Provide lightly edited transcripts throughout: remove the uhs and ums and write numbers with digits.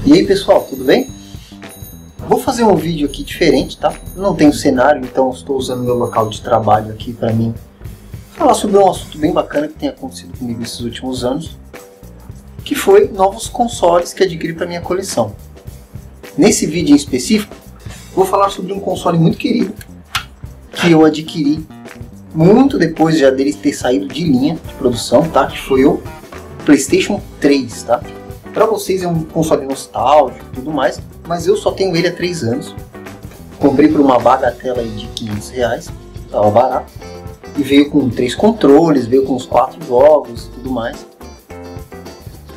E aí pessoal, tudo bem? Vou fazer um vídeo aqui diferente, tá? Não tenho cenário, então estou usando meu local de trabalho aqui para mim falar sobre um assunto bem bacana que tem acontecido comigo esses últimos anos, que foi novos consoles que adquiri para minha coleção. Nesse vídeo em específico, vou falar sobre um console muito querido que eu adquiri muito depois já dele ter saído de linha de produção, tá? Que foi o PlayStation 3, tá? Para vocês é um console nostálgico e tudo mais, mas eu só tenho ele há 3 anos. Comprei por uma bagatela aí de R$500, estava barato. E veio com 3 controles, veio com os 4 jogos e tudo mais.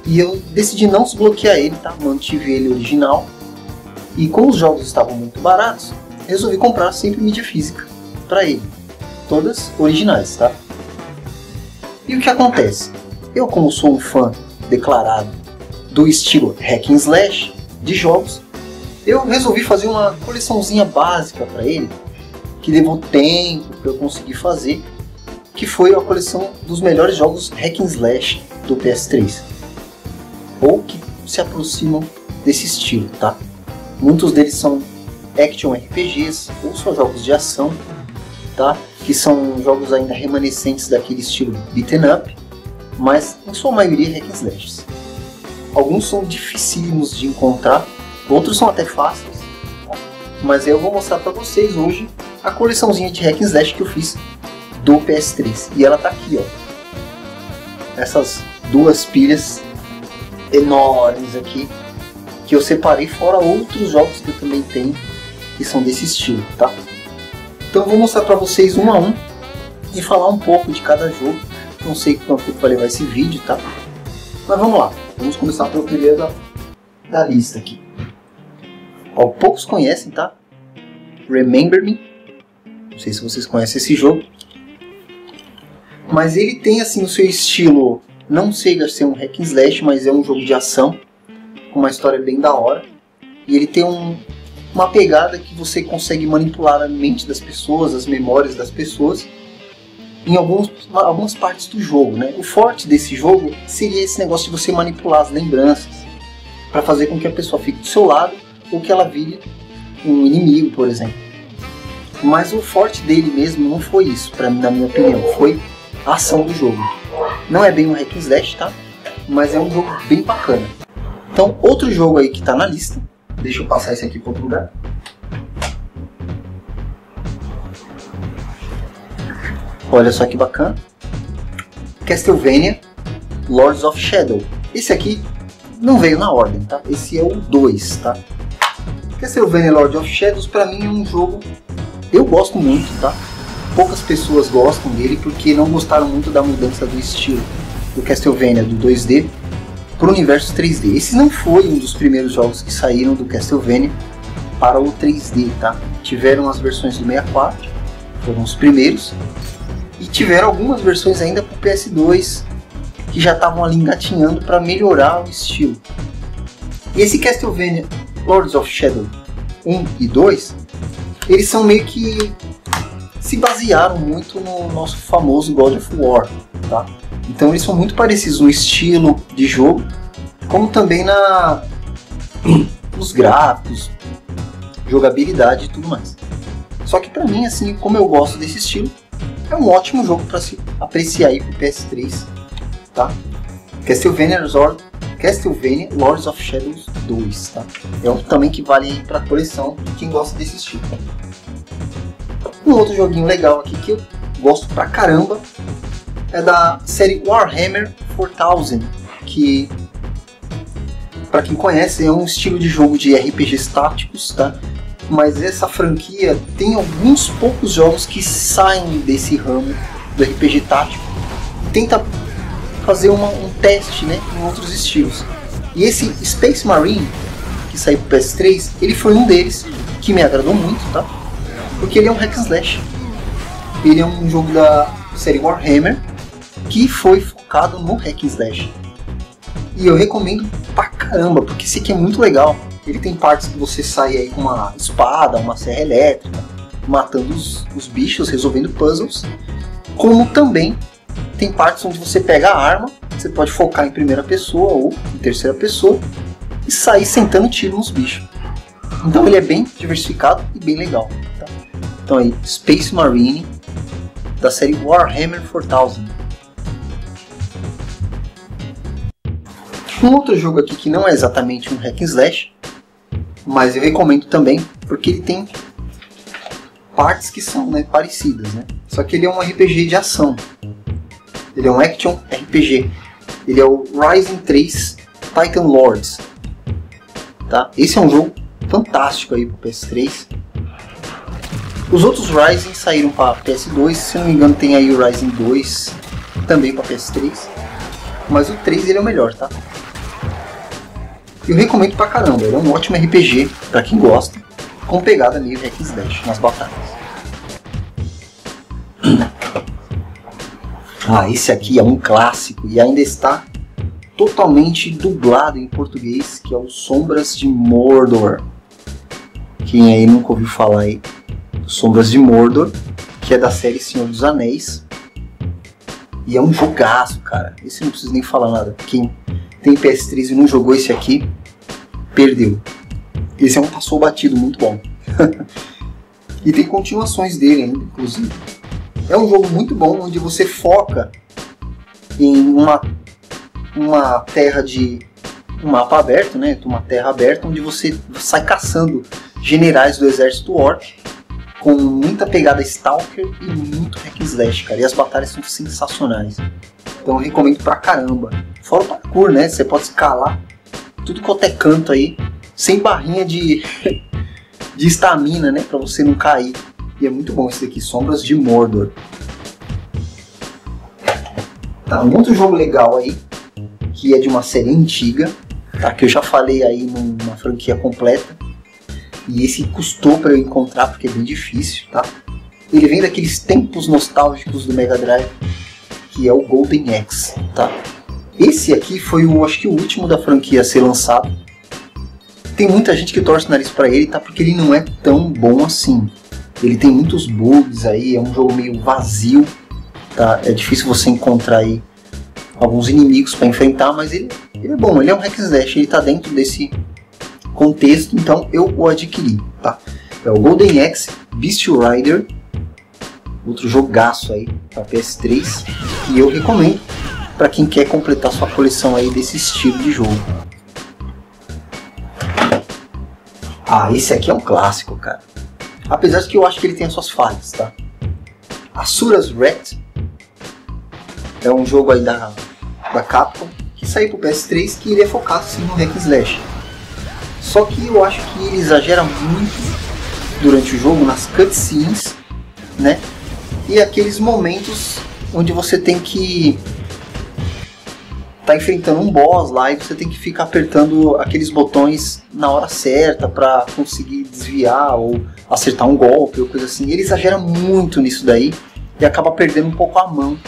E eu decidi não desbloquear ele, tá? Mantive ele original. E como os jogos estavam muito baratos, resolvi comprar sempre mídia física para ele. Todas originais, tá? E o que acontece? Eu, como sou um fã declarado do estilo hack and slash de jogos, eu resolvi fazer uma coleçãozinha básica para ele, que levou tempo para eu conseguir fazer, que foi a coleção dos melhores jogos hack and slash do PS3, ou que se aproximam desse estilo, tá? Muitos deles são action RPGs, ou só jogos de ação, tá? Que são jogos ainda remanescentes daquele estilo beaten up, mas em sua maioria hack and slashes. Alguns são dificílimos de encontrar, outros são até fáceis, tá? Mas eu vou mostrar para vocês hoje a coleçãozinha de hack and slash que eu fiz do PS3. E ela tá aqui, ó. Essas 2 pilhas enormes aqui, que eu separei, fora outros jogos que eu também tenho, que são desse estilo, tá? Então eu vou mostrar para vocês um a um e falar um pouco de cada jogo. Não sei quanto tempo vai levar esse vídeo, tá? Mas vamos lá. Vamos começar pelo primeiro da lista aqui. Ó, poucos conhecem, tá? Remember Me. Não sei se vocês conhecem esse jogo. Mas ele tem assim o seu estilo. Não chega a ser um hack and slash, mas é um jogo de ação. Com uma história bem da hora. E ele tem uma pegada que você consegue manipular a mente das pessoas, as memórias das pessoas, em algumas partes do jogo, né? O forte desse jogo seria esse negócio de você manipular as lembranças para fazer com que a pessoa fique do seu lado ou que ela vire um inimigo, por exemplo. Mas o forte dele mesmo não foi isso, para mim, na minha opinião, foi a ação do jogo. Não é bem um hack and slash, tá? Mas é um jogo bem bacana. Então, outro jogo aí que tá na lista, deixa eu passar esse aqui para outro lugar. Olha só que bacana. Castlevania Lords of Shadow. Esse aqui não veio na ordem, tá? Esse é o 2, tá? Castlevania Lords of Shadows para mim é um jogo... Eu gosto muito, tá? Poucas pessoas gostam dele porque não gostaram muito da mudança do estilo do Castlevania do 2D para o universo 3D. Esse não foi um dos primeiros jogos que saíram do Castlevania para o 3D, tá? Tiveram as versões do 64, foram os primeiros. E tiveram algumas versões ainda para o PS2 que já estavam ali engatinhando para melhorar o estilo. E esse Castlevania Lords of Shadow 1 e 2, eles são meio que se basearam muito no nosso famoso God of War, tá? Então eles são muito parecidos no estilo de jogo, como também nos gráficos, jogabilidade e tudo mais. Só que para mim, assim, como eu gosto desse estilo, é um ótimo jogo para se apreciar aí pro PS3, tá? Castlevania Lords of Shadows 2, tá? É um também que vale aí pra coleção de quem gosta desse estilo. Um outro joguinho legal aqui que eu gosto pra caramba é da série Warhammer 4000, que, pra quem conhece, é um estilo de jogo de RPGs táticos, tá? Mas essa franquia tem alguns poucos jogos que saem desse ramo do RPG tático e tenta fazer um teste, né, em outros estilos. E esse Space Marine, que saiu pro PS3, ele foi um deles que me agradou muito, tá? Porque ele é um hack and slash. Ele é um jogo da série Warhammer que foi focado no hack and slash. E eu recomendo pra caramba, porque esse aqui é muito legal. Ele tem partes que você sai aí com uma espada, uma serra elétrica, matando os bichos, resolvendo puzzles. Como também tem partes onde você pega a arma, você pode focar em primeira pessoa ou em terceira pessoa, e sair sentando tiro nos bichos. Então ele é bem diversificado e bem legal, tá? Então aí, Space Marine da série Warhammer 4000. Um outro jogo aqui que não é exatamente um hack and slash, mas eu recomendo também porque ele tem partes que são, né, parecidas, né? Só que ele é um RPG de ação. Ele é um action RPG. Ele é o Ryzen 3 Titan Lords, tá? Esse é um jogo fantástico aí pro PS3. Os outros Ryzen saíram para PS2, se não me engano tem aí o Ryzen 2 também para PS3, mas o 3 ele é o melhor, tá? Eu recomendo pra caramba, ele é um ótimo RPG pra quem gosta, com pegada meio hack and slash nas batalhas. Esse aqui é um clássico e ainda está totalmente dublado em português, que é o Sombras de Mordor. Quem aí nunca ouviu falar aí? Sombras de Mordor, que é da série Senhor dos Anéis. E é um jogaço, cara. Esse não preciso nem falar nada. Quem tem PS3 e não jogou esse aqui, perdeu. Esse é um passou batido muito bom. E tem continuações dele ainda, inclusive. É um jogo muito bom, onde você foca em uma terra de um mapa aberto, né? Uma terra aberta, onde você sai caçando generais do exército orc, com muita pegada Stalker e muito hack and slash, cara. E as batalhas são sensacionais. Então eu recomendo pra caramba. Fora o parkour, né? Você pode escalar tudo quanto é canto aí, sem barrinha de estamina, né? Pra você não cair. E é muito bom esse daqui, Sombras de Mordor. Tá, um outro jogo legal aí, que é de uma série antiga, tá? Que eu já falei aí numa franquia completa. E esse custou para eu encontrar porque é bem difícil, tá? Ele vem daqueles tempos nostálgicos do Mega Drive, que é o Golden Axe, tá? Esse aqui foi acho que o último da franquia a ser lançado. Tem muita gente que torce o nariz para ele, tá? Porque ele não é tão bom assim. Ele tem muitos bugs aí, é um jogo meio vazio, tá? É difícil você encontrar aí alguns inimigos para enfrentar, mas ele é bom, ele é um hack and slash, ele tá dentro desse contexto, então eu o adquiri, tá? É o Golden Axe Beast Rider, outro jogaço aí para PS3, e eu recomendo para quem quer completar sua coleção aí desse estilo de jogo. Esse aqui é um clássico, cara. Apesar de que eu acho que ele tem as suas falhas, tá? Asura's Wrath é um jogo aí da Capcom que saiu pro PS3, que ele é focado sim no hack and slash. Só que eu acho que ele exagera muito durante o jogo nas cutscenes, né? E aqueles momentos onde você tem que tá enfrentando um boss lá e você tem que ficar apertando aqueles botões na hora certa para conseguir desviar ou acertar um golpe ou coisa assim. Ele exagera muito nisso daí e acaba perdendo um pouco a mão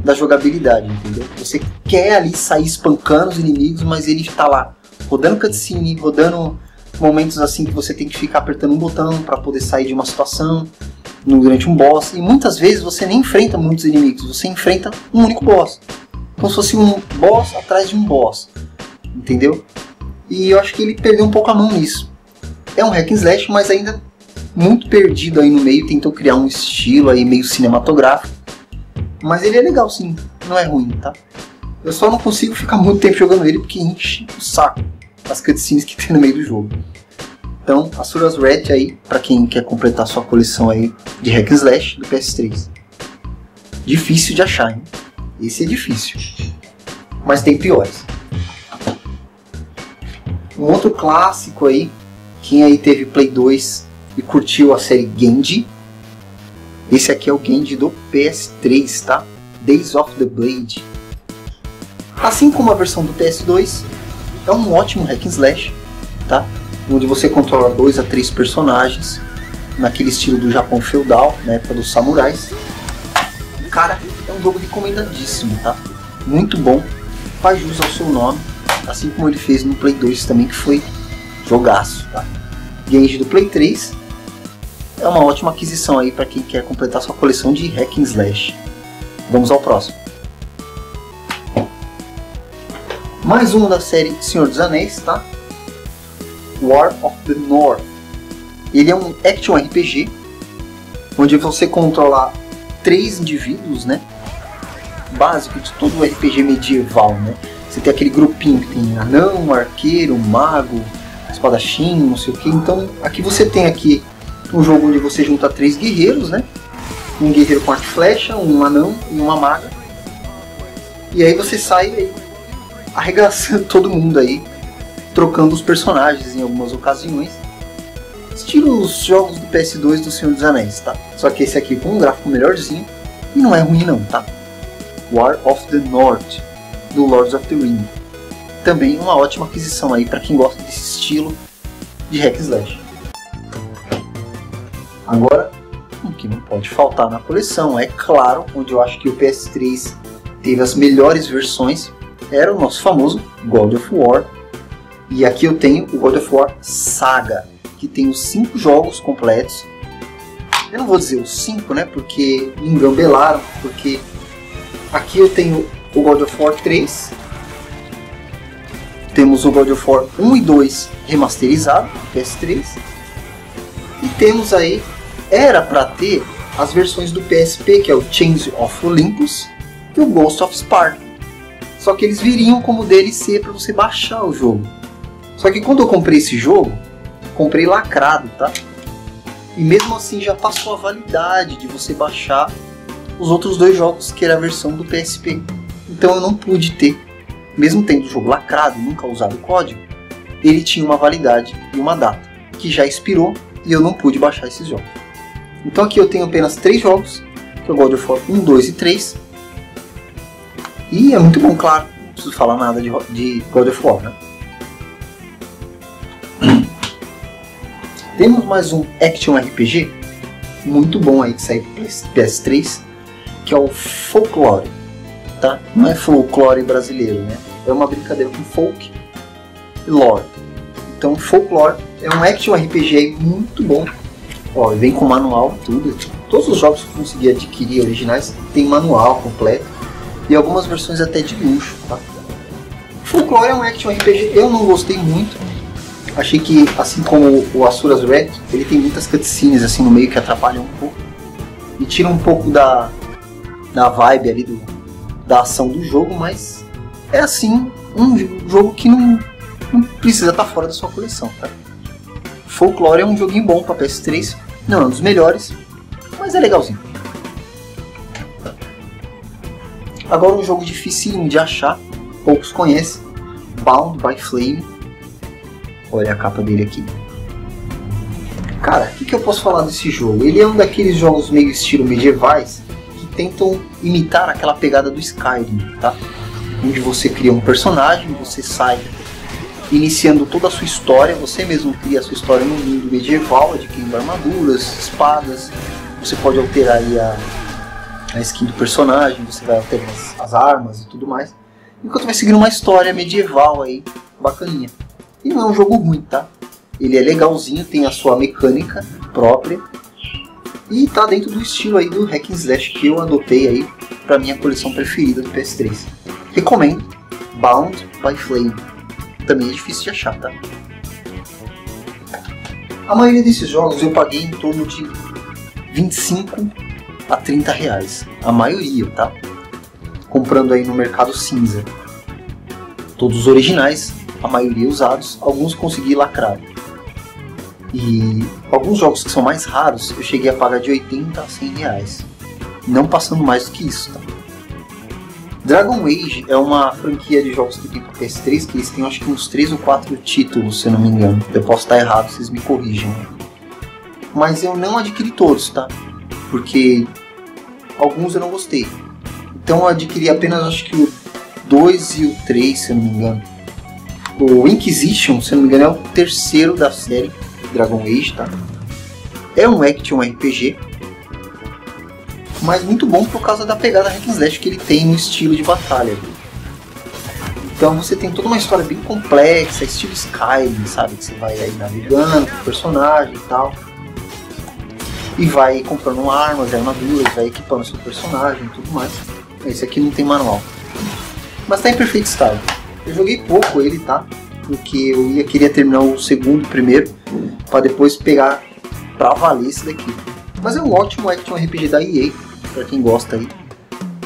da jogabilidade, entendeu? Você quer ali sair espancando os inimigos, mas ele tá lá rodando cutscene, rodando momentos assim que você tem que ficar apertando um botão para poder sair de uma situação durante um boss. E muitas vezes você nem enfrenta muitos inimigos, você enfrenta um único boss. Como se fosse um boss atrás de um boss, entendeu? E eu acho que ele perdeu um pouco a mão nisso. É um hack and slash, mas ainda muito perdido aí no meio, tentou criar um estilo aí meio cinematográfico. Mas ele é legal sim, não é ruim, tá? Eu só não consigo ficar muito tempo jogando ele porque enche o saco as cutscenes que tem no meio do jogo. Então, Asura's Wrath aí, pra quem quer completar sua coleção aí de hack and slash do PS3. Difícil de achar, hein? Esse é difícil, mas tem piores. Um outro clássico aí, quem aí teve Play 2 e curtiu a série Genji, esse aqui é o Genji do PS3, tá? Days of the Blade. Assim como a versão do PS2, é um ótimo hack and slash, tá? Onde você controla 2 a 3 personagens, naquele estilo do Japão feudal, na época dos samurais. Cara, é um jogo recomendadíssimo, tá? Muito bom, faz jus ao seu nome, assim como ele fez no Play 2 também, que foi jogaço, tá? Genji do Play 3 é uma ótima aquisição aí para quem quer completar sua coleção de hack and slash. Vamos ao próximo. Mais um da série Senhor dos Anéis, tá? War of the North. Ele é um action RPG, onde você controla 3 indivíduos, né? Básico de todo o RPG medieval, né? Você tem aquele grupinho que tem anão, arqueiro, mago, espadachim, não sei o que. Então aqui você tem aqui um jogo onde você junta 3 guerreiros, né? Um guerreiro com arco e flecha, um anão e uma maga. E aí você sai aí, arregaçando todo mundo aí, trocando os personagens em algumas ocasiões. Estilo os jogos do PS2 do Senhor dos Anéis, tá? Só que esse aqui com um gráfico melhorzinho e não é ruim não, tá? War of the North, do Lords of the Ring. Também uma ótima aquisição aí para quem gosta desse estilo de hack and slash. Agora, o que não pode faltar na coleção, é claro, onde eu acho que o PS3 teve as melhores versões, era o nosso famoso God of War. E aqui eu tenho o God of War Saga, que tem os 5 jogos completos. Eu não vou dizer os 5, né, porque me engambelaram, porque aqui eu tenho o God of War 3, temos o God of War 1 e 2 remasterizado, PS3, e temos aí, era para ter as versões do PSP, que é o Chains of Olympus e o Ghost of Sparta. Só que eles viriam como DLC para você baixar o jogo. Só que quando eu comprei esse jogo, comprei lacrado, tá? E mesmo assim já passou a validade de você baixar os outros 2 jogos, que era a versão do PSP. Então eu não pude ter, mesmo tendo o jogo lacrado, nunca usado o código, ele tinha uma validade e uma data, que já expirou e eu não pude baixar esses jogos. Então aqui eu tenho apenas 3 jogos, que é o God of War 1, 2 e 3. E é muito bom, claro, não preciso falar nada de God of War, né? Temos mais um Action RPG muito bom aí que saiu para PS3, que é o Folklore, tá? Não é folclore brasileiro, né? É uma brincadeira com folk e lore. Então Folklore é um Action RPG aí muito bom. Ó, vem com manual, tudo. Todos os jogos que eu consegui adquirir originais tem manual completo e algumas versões até de luxo, tá? Folklore é um Action RPG, eu não gostei muito. Achei que, assim como o Asura's Wrath, ele tem muitas cutscenes assim no meio que atrapalham um pouco e tira um pouco da vibe ali da ação do jogo, mas é assim um jogo que não precisa estar fora da sua coleção, tá? Folklore é um joguinho bom para PS3, não é um dos melhores, mas é legalzinho. Agora um jogo dificílimo de achar, poucos conhecem, Bound by Flame. Olha a capa dele aqui. Cara, o que eu posso falar desse jogo? Ele é um daqueles jogos meio estilo medievais que tentam imitar aquela pegada do Skyrim, tá? Onde você cria um personagem, você sai iniciando toda a sua história, você mesmo cria a sua história no mundo medieval, adquirindo armaduras, espadas, você pode alterar aí a skin do personagem, você vai alterar as armas e tudo mais, enquanto vai seguindo uma história medieval aí, bacaninha. E não é um jogo ruim, tá? Ele é legalzinho, tem a sua mecânica própria e tá dentro do estilo aí do hack and slash que eu adotei aí pra minha coleção preferida do PS3. Recomendo, Bound by Flame. Também é difícil de achar, tá? A maioria desses jogos eu paguei em torno de 25 a 30 reais. A maioria, tá? Comprando aí no mercado cinza. Todos os originais, a maioria usados, alguns consegui lacrar. E alguns jogos que são mais raros eu cheguei a pagar de 80 a 100 reais. Não passando mais do que isso, tá? Dragon Age é uma franquia de jogos que tem para PS3, que eles têm acho que uns 3 ou 4 títulos, se eu não me engano. Eu posso estar errado, vocês me corrijam. Mas eu não adquiri todos, tá? Porque alguns eu não gostei. Então eu adquiri apenas acho que o 2 e o 3, se eu não me engano. O Inquisition, se eu não me engano, é o terceiro da série Dragon Age, tá? É um Action RPG, mas muito bom por causa da pegada hack and slash que ele tem no estilo de batalha. Então você tem toda uma história bem complexa, estilo Skyrim, sabe? Que você vai aí navegando com o personagem e tal. E vai comprando armas, armaduras, vai equipando seu personagem e tudo mais. Esse aqui não tem manual, mas tá em perfeito estado. Eu joguei pouco ele, tá? porque eu queria terminar o segundo primeiro, para depois pegar pra valer esse daqui. Mas é um ótimo action RPG da EA, para quem gosta aí,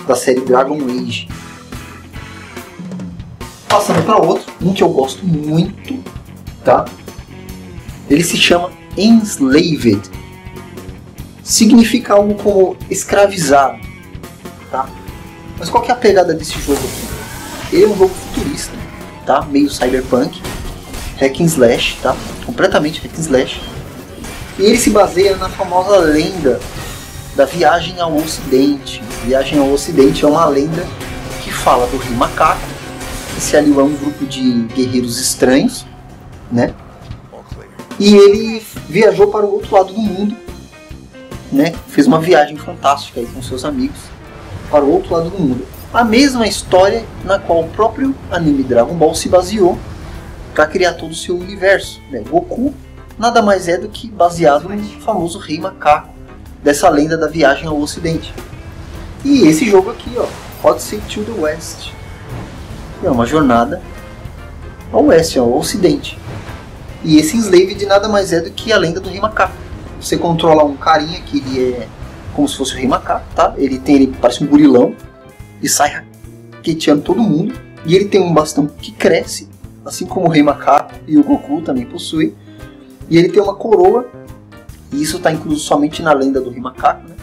da série Dragon Age. Passando para outro, um que eu gosto muito, tá? Ele se chama Enslaved. Significa algo como escravizado, tá? Mas qual que é a pegada desse jogo aqui? Ele é um jogo futurista, tá? Meio cyberpunk, hack and slash, tá? Completamente hack and slash. E ele se baseia na famosa lenda da Viagem ao Ocidente. Viagem ao Ocidente é uma lenda que fala do Rei Macaco, que se aliou a um grupo de guerreiros estranhos, né? E ele viajou para o outro lado do mundo, né? Fez uma viagem fantástica aí com seus amigos para o outro lado do mundo. A mesma história na qual o próprio anime Dragon Ball se baseou para criar todo o seu universo, né? Goku nada mais é do que baseado no famoso Rei Macaco dessa lenda da Viagem ao Ocidente. E esse jogo aqui, ó, Odyssey to the West, é uma jornada ao oeste, ao ocidente. E esse Enslaved nada mais é do que a lenda do Rei Macaco. Você controla um carinha que ele é como se fosse o Rei Macaco, tá? Ele parece um gorilão e sai raqueteando todo mundo. E ele tem um bastão que cresce, assim como o Rei Macaco e o Goku também possui. E ele tem uma coroa, e isso está incluso somente na lenda do Rei Macaco, né?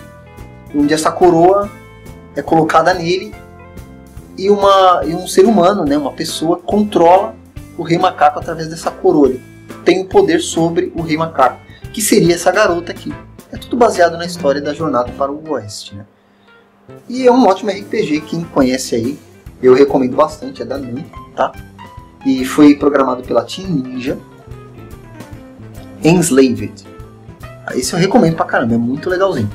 Onde essa coroa é colocada nele e um ser humano, né? Uma pessoa controla o Rei Macaco através dessa coroa. Ele tem o poder sobre o Rei Macaco, que seria essa garota aqui. É tudo baseado na história da jornada para o oeste, né? E é um ótimo RPG, quem conhece aí, eu recomendo bastante, é da Namco, tá? E foi programado pela Team Ninja. Enslaved. Esse eu recomendo pra caramba, é muito legalzinho.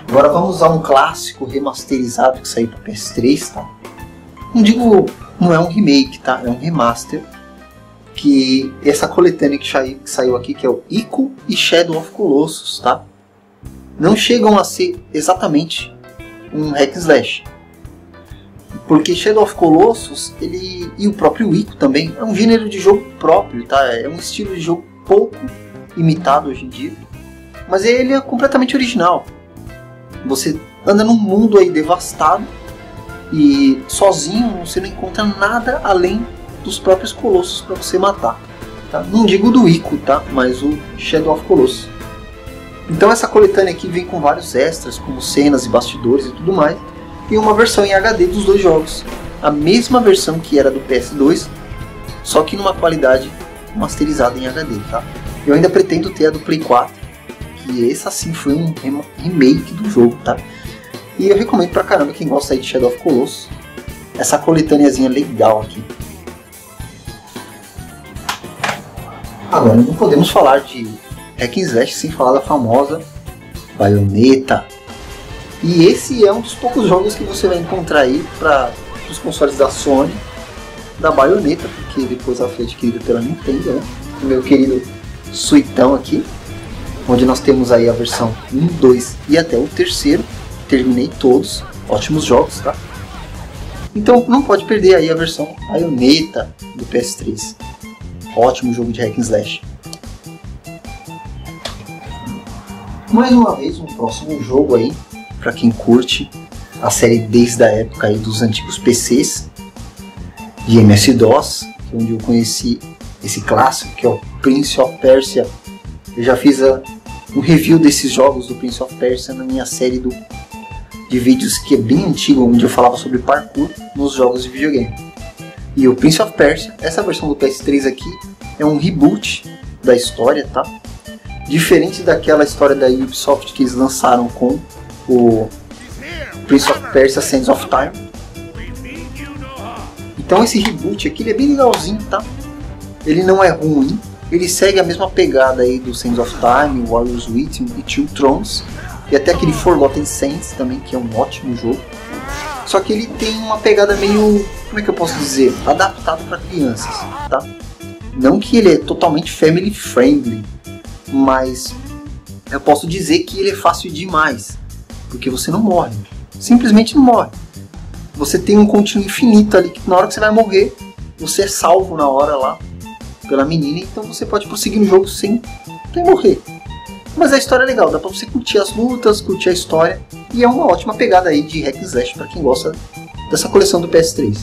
Agora vamos a um clássico remasterizado que saiu para PS3, tá? Não é um remake, tá? É um remaster. Que essa coletânea que saiu aqui, que é o Ico e Shadow of Colossus, tá? Não chegam a ser exatamente um hack and slash. Porque Shadow of Colossus, e o próprio Ico também, é um gênero de jogo próprio, tá? É um estilo de jogo pouco imitado hoje em dia. Mas ele é completamente original. Você anda num mundo aí devastado e sozinho você não encontra nada além dos próprios colossos para você matar, tá? Não digo do Ico, tá? Mas o Shadow of Colossus. Então essa coletânea aqui vem com vários extras, como cenas e bastidores e tudo mais, e uma versão em HD dos dois jogos. A mesma versão que era do PS2, só que numa qualidade masterizada em HD, tá? Eu ainda pretendo ter a do Play 4, que essa sim foi um remake do jogo, tá? E eu recomendo pra caramba quem gosta aí de Shadow of Colossus, essa coletâneazinha legal aqui. Agora, não podemos falar de hack and slash sem falar da famosa Bayonetta. E esse é um dos poucos jogos que você vai encontrar aí para os consoles da Sony, da Bayonetta, porque depois ela foi adquirida pela Nintendo, né? O meu querido suitão aqui, onde nós temos aí a versão 1, 2 e até o terceiro. Terminei todos, ótimos jogos, tá? Então não pode perder aí a versão Bayonetta do PS3. Ótimo jogo de hack and slash. Mais uma vez, um próximo jogo aí, para quem curte a série desde a época aí dos antigos PCs de MS-DOS, onde eu conheci esse clássico que é o Prince of Persia. Eu já fiz um review desses jogos do Prince of Persia na minha série de vídeos que é bem antigo, onde eu falava sobre parkour nos jogos de videogame. E o Prince of Persia, essa versão do PS3 aqui, é um reboot da história, tá? Diferente daquela história da Ubisoft que eles lançaram com o Prince of Persia Sands of Time. Então esse reboot aqui ele é bem legalzinho, tá? Ele não é ruim, ele segue a mesma pegada aí do Sands of Time, Warriors Within e Two Thrones, e até aquele Forgotten Sands também, que é um ótimo jogo. Só que ele tem uma pegada meio, como é que eu posso dizer, adaptado para crianças, tá? Não que ele é totalmente family friendly, mas eu posso dizer que ele é fácil demais, porque você não morre, simplesmente não morre. Você tem um contínuo infinito ali que na hora que você vai morrer, você é salvo na hora lá pela menina, então você pode prosseguir no jogo sem morrer. Mas a história é legal, dá pra você curtir as lutas, curtir a história, e é uma ótima pegada aí de hack and slash pra quem gosta dessa coleção do PS3.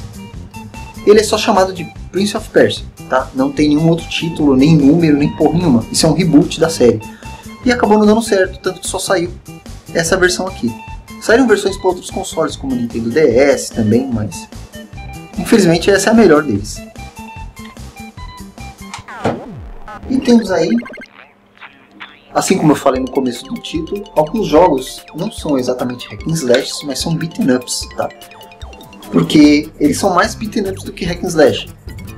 Ele é só chamado de Prince of Persia, tá? Não tem nenhum outro título, nem número, nem porra nenhuma. Isso é um reboot da série. E acabou não dando certo, tanto que só saiu essa versão aqui. Saíram versões para outros consoles, como o Nintendo DS também, mas infelizmente essa é a melhor deles. E temos aí, assim como eu falei no começo do título, alguns jogos não são exatamente hack and slash, mas são beat'em ups, tá? Porque eles são mais beat'em ups do que hack and slash.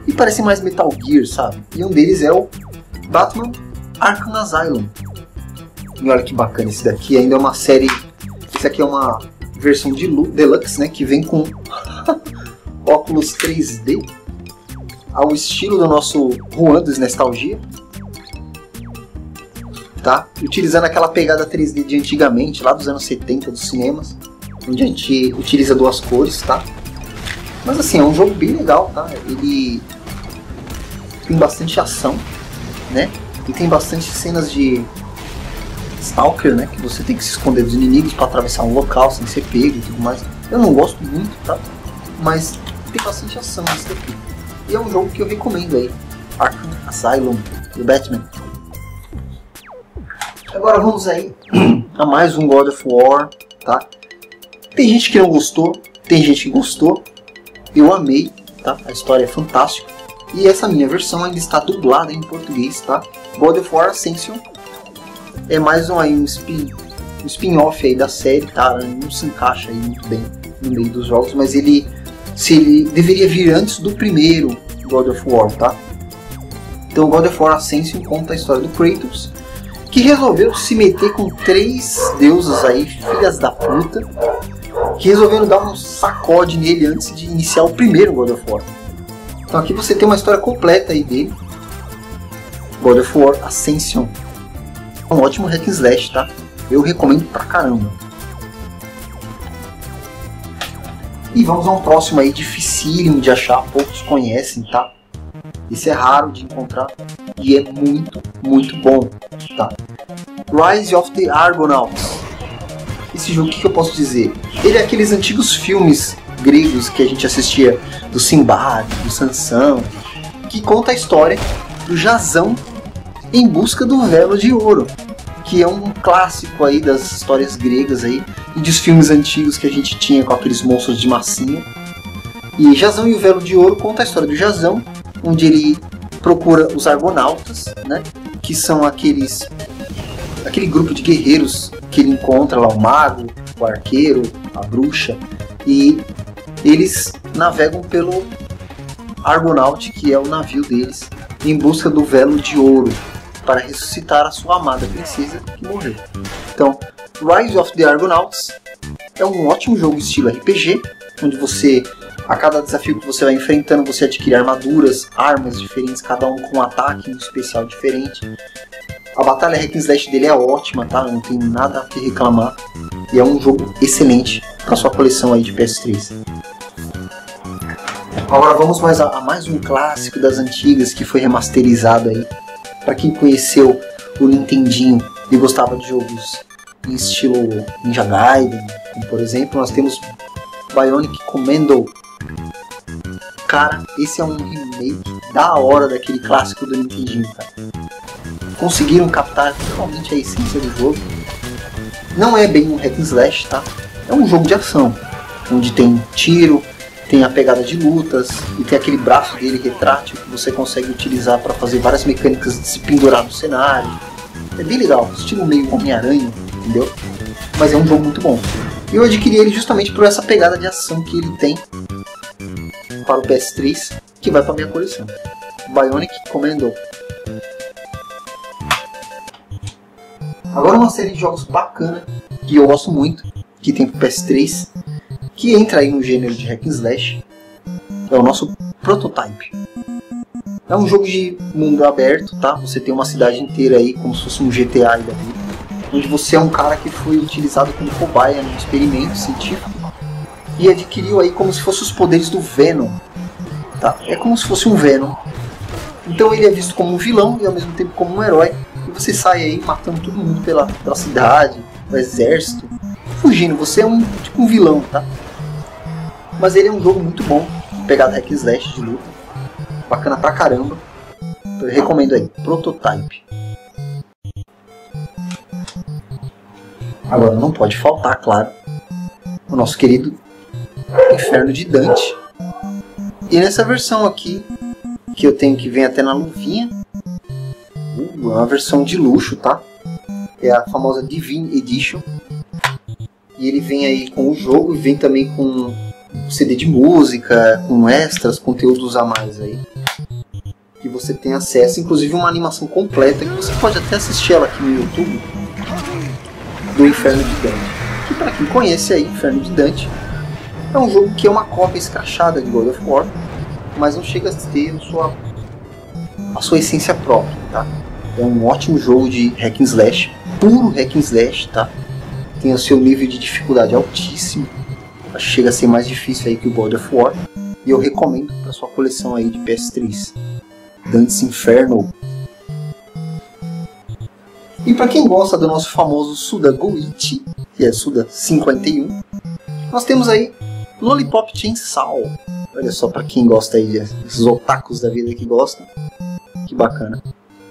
E parecem mais Metal Gear, sabe? E um deles é o Batman Arkham Asylum. E olha que bacana, esse daqui ainda é uma série. Esse aqui é uma versão de Deluxe, né? Que vem com óculos 3D ao estilo do nosso Juan dos Nostalgia, tá? Utilizando aquela pegada 3D de antigamente, lá dos anos 70 dos cinemas, onde a gente utiliza duas cores, tá? Mas assim, é um jogo bem legal, tá? Ele tem bastante ação, né? E tem bastante cenas de Stalker, né? Que você tem que se esconder dos inimigos para atravessar um local sem ser pego e tudo mais. Eu não gosto muito, tá? Mas tem bastante ação nesse daqui. E é um jogo que eu recomendo aí, Arkham Asylum, do Batman. Agora vamos aí a mais um God of War, tá? Tem gente que não gostou, tem gente que gostou. Eu amei, tá? A história é fantástica. E essa minha versão ainda está dublada em português, tá? God of War Ascension é mais um spin-off aí da série, tá? Não se encaixa aí muito bem no meio dos jogos, mas ele deveria vir antes do primeiro God of War, tá? Então God of War Ascension conta a história do Kratos, que resolveu se meter com 3 deusas aí, filhas da puta, que resolveram dar um sacode nele antes de iniciar o primeiro God of War. Então aqui você tem uma história completa aí dele. God of War Ascension. É um ótimo hack and slash, tá? Eu recomendo pra caramba. E vamos a um próximo aí, dificílimo de achar, poucos conhecem, tá? Esse é raro de encontrar e é muito, muito bom, tá? Rise of the Argonauts. Esse jogo, o que eu posso dizer? Ele é aqueles antigos filmes gregos que a gente assistia, do Sinbad, do Sansão, que conta a história do Jasão em busca do Velo de Ouro, que é um clássico aí das histórias gregas aí, e dos filmes antigos que a gente tinha com aqueles monstros de massinha. E Jasão e o Velo de Ouro conta a história do Jasão, onde ele procura os Argonautas, né, que são aquele grupo de guerreiros que ele encontra lá, o mago, o arqueiro, a bruxa, e eles navegam pelo Argonaut, que é o navio deles, em busca do Velo de Ouro, para ressuscitar a sua amada princesa que morreu. Então, Rise of the Argonauts é um ótimo jogo estilo RPG, onde você, a cada desafio que você vai enfrentando, você adquire armaduras, armas diferentes, cada um com um ataque, um especial diferente. A batalha hack and slash dele é ótima, tá? Não tem nada a que reclamar. E é um jogo excelente para sua coleção aí de PS3. Agora vamos a mais um clássico das antigas que foi remasterizado aí. Para quem conheceu o Nintendinho e gostava de jogos em estilo Ninja Gaiden, como por exemplo, nós temos Bionic Commando. Cara, esse é um remake da hora daquele clássico do Nintendinho, cara. Conseguiram captar totalmente a essência do jogo. Não é bem um hack and slash, tá? É um jogo de ação, onde tem tiro, tem a pegada de lutas e tem aquele braço dele retrátil que você consegue utilizar para fazer várias mecânicas de se pendurar no cenário. É bem legal, estilo meio Homem-Aranha, entendeu? Mas é um jogo muito bom. Eu adquiri ele justamente por essa pegada de ação que ele tem para o PS3, que vai para minha coleção. Bionic Commando. Agora uma série de jogos bacana que eu gosto muito, que tem pro PS3, que entra aí no gênero de hack and slash, é o nosso Prototype. É um jogo de mundo aberto, tá? Você tem uma cidade inteira aí, como se fosse um GTA aí da vida, onde você é um cara que foi utilizado como cobaia num experimento científico e adquiriu aí como se fossem os poderes do Venom. tá? É como se fosse um Venom. Então ele é visto como um vilão e ao mesmo tempo como um herói. E você sai aí matando todo mundo pela cidade, o exército, fugindo. Você é tipo um vilão, tá? Mas ele é um jogo muito bom, pegada hack and slash de luta, bacana pra caramba. Eu recomendo aí, Prototype. Agora não pode faltar, claro, o nosso querido Inferno de Dante. E nessa versão aqui, que eu tenho, que vem até na luvinha, é uma versão de luxo, tá? É a famosa Divine Edition. E ele vem aí com o jogo e vem também com CD de música, com extras, conteúdos a mais aí, que você tem acesso, inclusive uma animação completa, que você pode até assistir ela aqui no YouTube, do Inferno de Dante. Que para quem conhece aí, Inferno de Dante é um jogo que é uma cópia escrachada de God of War, mas não chega a ter a sua essência própria, tá? É um ótimo jogo de hack and slash, puro hack and slash, tá? Tem o seu nível de dificuldade altíssimo, acho que chega a ser mais difícil aí que o God of War, e eu recomendo para sua coleção aí de PS3, Dante's Inferno. E para quem gosta do nosso famoso Suda Goichi, que é Suda 51, nós temos aí Lollipop Chainsaw. Olha só, para quem gosta aí desses otakus da vida que gostam, que bacana.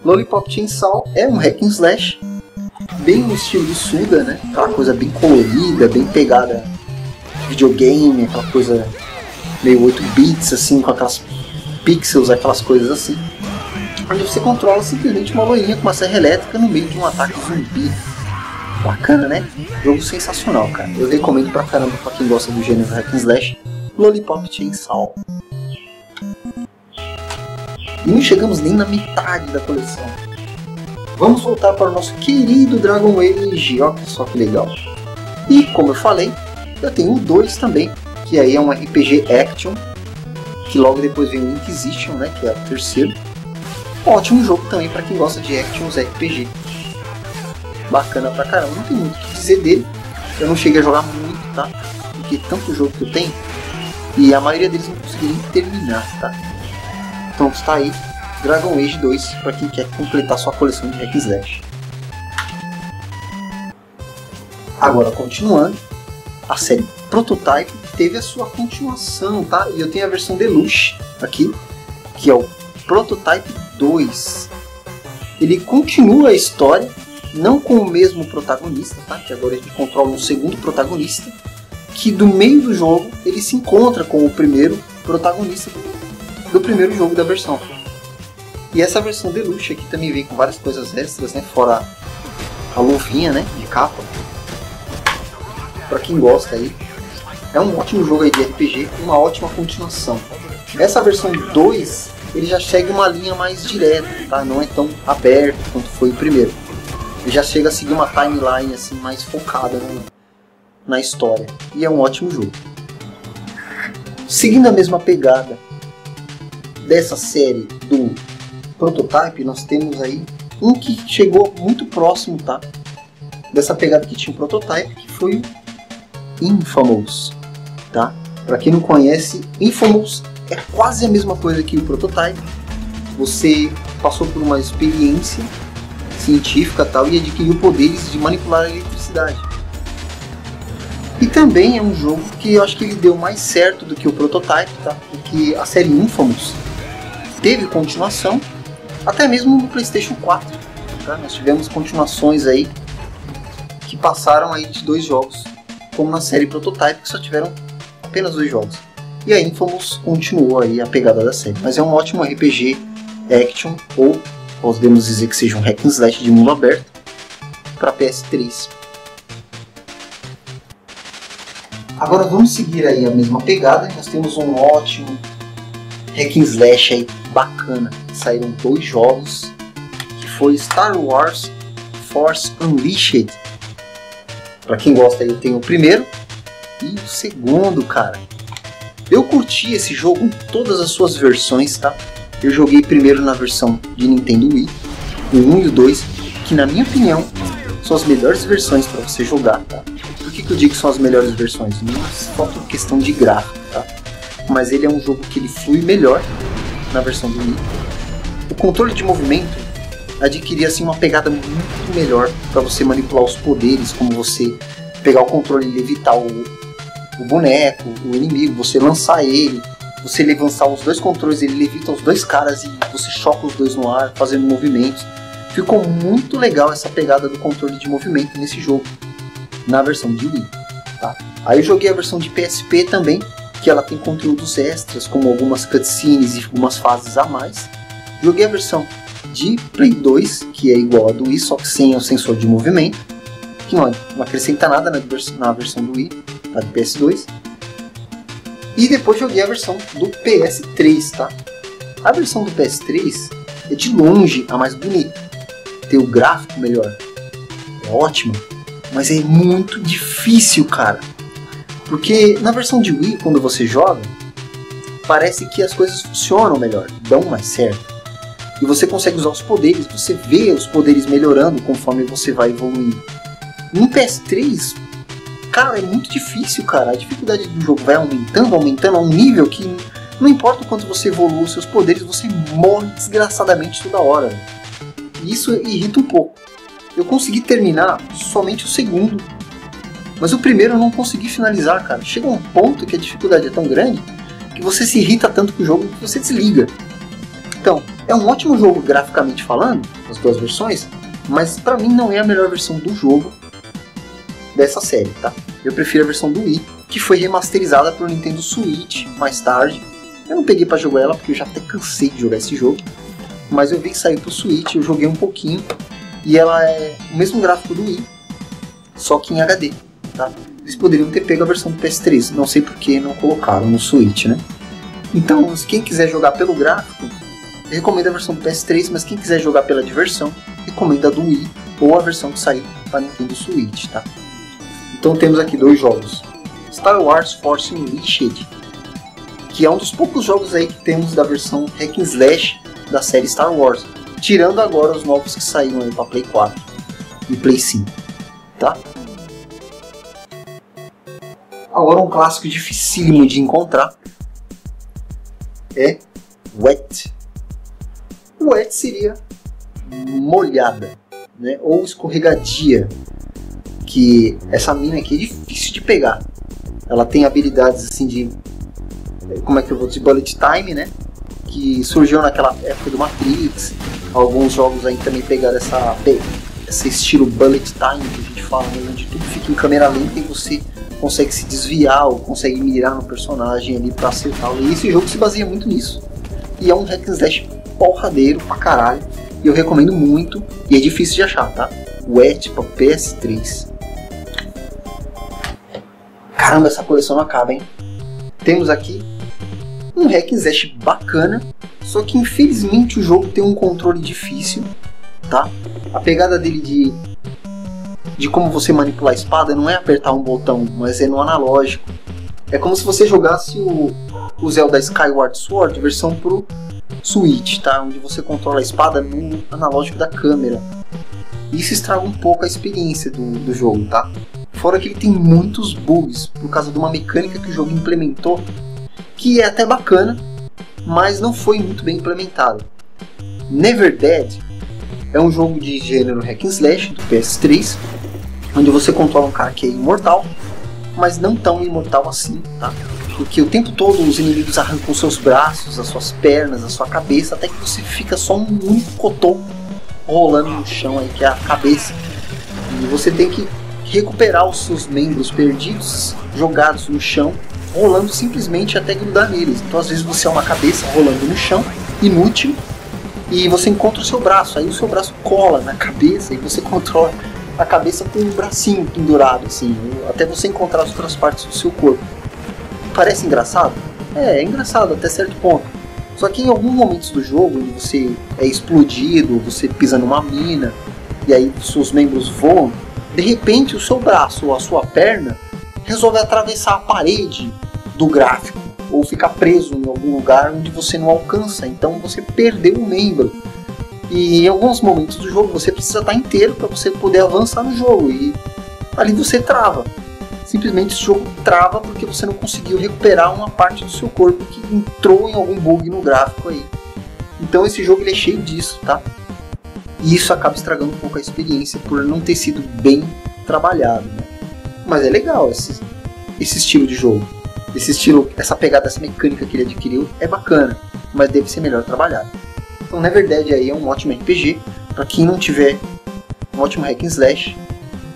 Lollipop Chainsaw é um hack and slash, bem no estilo de Suda, né? Aquela coisa bem colorida, bem pegada de videogame, aquela coisa meio 8 bits, assim, com aquelas pixels, aquelas coisas assim. Onde você controla simplesmente uma loirinha com uma serra elétrica no meio de um ataque zumbi. Bacana, né? Jogo sensacional, cara. Eu recomendo pra caramba pra quem gosta do gênero hack and slash, Lollipop Chainsaw. E não chegamos nem na metade da coleção. Vamos voltar para o nosso querido Dragon Age. Olha só que legal. E como eu falei, eu tenho o 2 também, que aí é um RPG Action, que logo depois vem o Inquisition, né, que é o terceiro. Ótimo jogo também para quem gosta de Actions RPG. Bacana pra caramba, não tem muito o que dizer dele. Eu não cheguei a jogar muito, tá? Porque tanto jogo que eu tenho, e a maioria deles não consegui nem terminar, tá? Então está aí, Dragon Age 2, para quem quer completar sua coleção de hack and slash. Agora continuando, a série Prototype teve a sua continuação, tá? E eu tenho a versão Deluxe aqui, que é o Prototype 2. Ele continua a história, não com o mesmo protagonista, tá? Que agora a gente controla um segundo protagonista, que do meio do jogo ele se encontra com o primeiro protagonista do primeiro jogo da versão. E essa versão Deluxe aqui também vem com várias coisas extras, né? Fora a luvinha, né? De capa. Pra quem gosta aí, é um ótimo jogo aí de RPG e uma ótima continuação. Essa versão 2, ele já segue uma linha mais direta, tá? Não é tão aberto quanto foi o primeiro. Ele já chega a seguir uma timeline assim mais focada na história. E é um ótimo jogo. Seguindo a mesma pegada dessa série do Prototype, nós temos aí um que chegou muito próximo, tá? Dessa pegada que tinha o Prototype, que foi o Infamous, tá? Para quem não conhece, Infamous é quase a mesma coisa que o Prototype. Você passou por uma experiência científica tal e adquiriu poderes de manipular a eletricidade. E também é um jogo que eu acho que ele deu mais certo do que o Prototype, tá? Porque a série Infamous teve continuação, até mesmo no PlayStation 4, tá? Nós tivemos continuações aí que passaram aí de 2 jogos, como na série Prototype, que só tiveram apenas 2 jogos. E a Infamous continuou aí a pegada da série, mas é um ótimo RPG Action, ou podemos dizer que seja um hack and slash de mundo aberto para PS3. Agora vamos seguir aí a mesma pegada. Nós temos um ótimo hack and slash aí bacana. Saíram 2 jogos, que foi Star Wars Force Unleashed. Para quem gosta aí, eu tenho o primeiro e o segundo, cara. Eu curti esse jogo em todas as suas versões, tá? Eu joguei primeiro na versão de Nintendo Wii, o 1 e o 2, que na minha opinião são as melhores versões para você jogar, tá? Por que eu digo que são as melhores versões? Não é só por questão de gráfico, tá? mas ele é um jogo que ele flui melhor na versão do Wii. O controle de movimento adquiria assim uma pegada muito melhor para você manipular os poderes, como você pegar o controle e levitar o boneco, o inimigo, você lançar ele, você levantar os dois controles, ele levita os dois caras e você choca os dois no ar, fazendo movimentos. Ficou muito legal essa pegada do controle de movimento nesse jogo, na versão de Wii, tá? Aí eu joguei a versão de PSP também, que ela tem conteúdos extras, como algumas cutscenes e algumas fases a mais. Joguei a versão de Play 2, que é igual a do Wii, só que sem o sensor de movimento, que não acrescenta nada na versão do Wii, a do PS2. E depois joguei a versão do PS3, tá? A versão do PS3 é de longe a mais bonita, tem o gráfico melhor, é ótimo, mas é muito difícil, cara. Porque na versão de Wii, quando você joga, parece que as coisas funcionam melhor, dão mais certo. E você consegue usar os poderes, você vê os poderes melhorando conforme você vai evoluindo. No PS3, cara, é muito difícil, cara. A dificuldade do jogo vai aumentando a um nível que não importa o quanto você evolua os seus poderes, você morre desgraçadamente toda hora. E isso irrita um pouco. Eu consegui terminar somente o segundo, mas o primeiro eu não consegui finalizar, cara. Chega um ponto que a dificuldade é tão grande que você se irrita tanto com o jogo que você desliga. Então, é um ótimo jogo graficamente falando, as duas versões, mas pra mim não é a melhor versão do jogo dessa série, tá? Eu prefiro a versão do Wii, que foi remasterizada pro Nintendo Switch mais tarde. Eu não peguei pra jogar ela porque eu já até cansei de jogar esse jogo, mas eu vi que saiu pro Switch, eu joguei um pouquinho e ela é o mesmo gráfico do Wii, só que em HD, tá? Eles poderiam ter pego a versão do PS3, não sei porque não colocaram no Switch, né? Então, quem quiser jogar pelo gráfico, eu recomendo a versão do PS3, mas quem quiser jogar pela diversão, recomendo a do Wii ou a versão que saiu para Nintendo Switch, tá? Então temos aqui dois jogos: Star Wars Force Unleashed, que é um dos poucos jogos aí que temos da versão Hack and Slash da série Star Wars, tirando agora os novos que saíram aí para Play 4 e Play 5, tá? Agora um clássico dificílimo de encontrar é Wet. Wet seria molhada, né? Ou escorregadia, que essa mina aqui é difícil de pegar. Ela tem habilidades assim de, como é que eu vou dizer, bullet time, né? Que surgiu naquela época do Matrix. Alguns jogos aí também pegaram esse estilo bullet time que a gente fala, né? Onde tudo fica em câmera lenta e você consegue se desviar ou consegue mirar no personagem ali pra acertá-lo. E esse jogo se baseia muito nisso. E é um hack and slash porradeiro pra caralho. E eu recomendo muito. E é difícil de achar, tá? Wet pra PS3. Caramba, essa coleção não acaba, hein? Temos aqui um hack and slash bacana. Só que infelizmente o jogo tem um controle difícil, tá? A pegada dele de como você manipular a espada não é apertar um botão, mas é no analógico. É como se você jogasse o Zelda Skyward Sword versão pro Switch, tá? Onde você controla a espada no analógico da câmera. Isso estraga um pouco a experiência do jogo, tá? Fora que ele tem muitos bugs por causa de uma mecânica que o jogo implementou, que é até bacana, mas não foi muito bem implementada. Never Dead é um jogo de gênero hack and slash do PS3, onde você controla um cara que é imortal, mas não tão imortal assim, tá? Porque o tempo todo os inimigos arrancam seus braços, as suas pernas, a sua cabeça, até que você fica só um único cotoco rolando no chão aí, que é a cabeça. E você tem que recuperar os seus membros perdidos, jogados no chão, rolando simplesmente até grudar neles. Então às vezes você é uma cabeça rolando no chão, inútil, e você encontra o seu braço, aí o seu braço cola na cabeça e você controla a cabeça com um bracinho pendurado, assim, até você encontrar as outras partes do seu corpo. Parece engraçado? É engraçado até certo ponto. Só que em alguns momentos do jogo, onde você é explodido, você pisa numa mina, e aí seus membros voam, de repente o seu braço ou a sua perna resolve atravessar a parede do gráfico, ou ficar preso em algum lugar onde você não alcança, então você perdeu um membro. E em alguns momentos do jogo você precisa estar inteiro para você poder avançar no jogo, e ali você trava. simplesmente esse jogo trava porque você não conseguiu recuperar uma parte do seu corpo que entrou em algum bug no gráfico aí. Então esse jogo ele é cheio disso, tá? E isso acaba estragando um pouco a experiência por não ter sido bem trabalhado, né? Mas é legal esse estilo de jogo. Esse estilo, essa pegada, essa mecânica que ele adquiriu é bacana, mas deve ser melhor trabalhado. Então na verdade aí é um ótimo RPG para quem não tiver um ótimo hack and slash,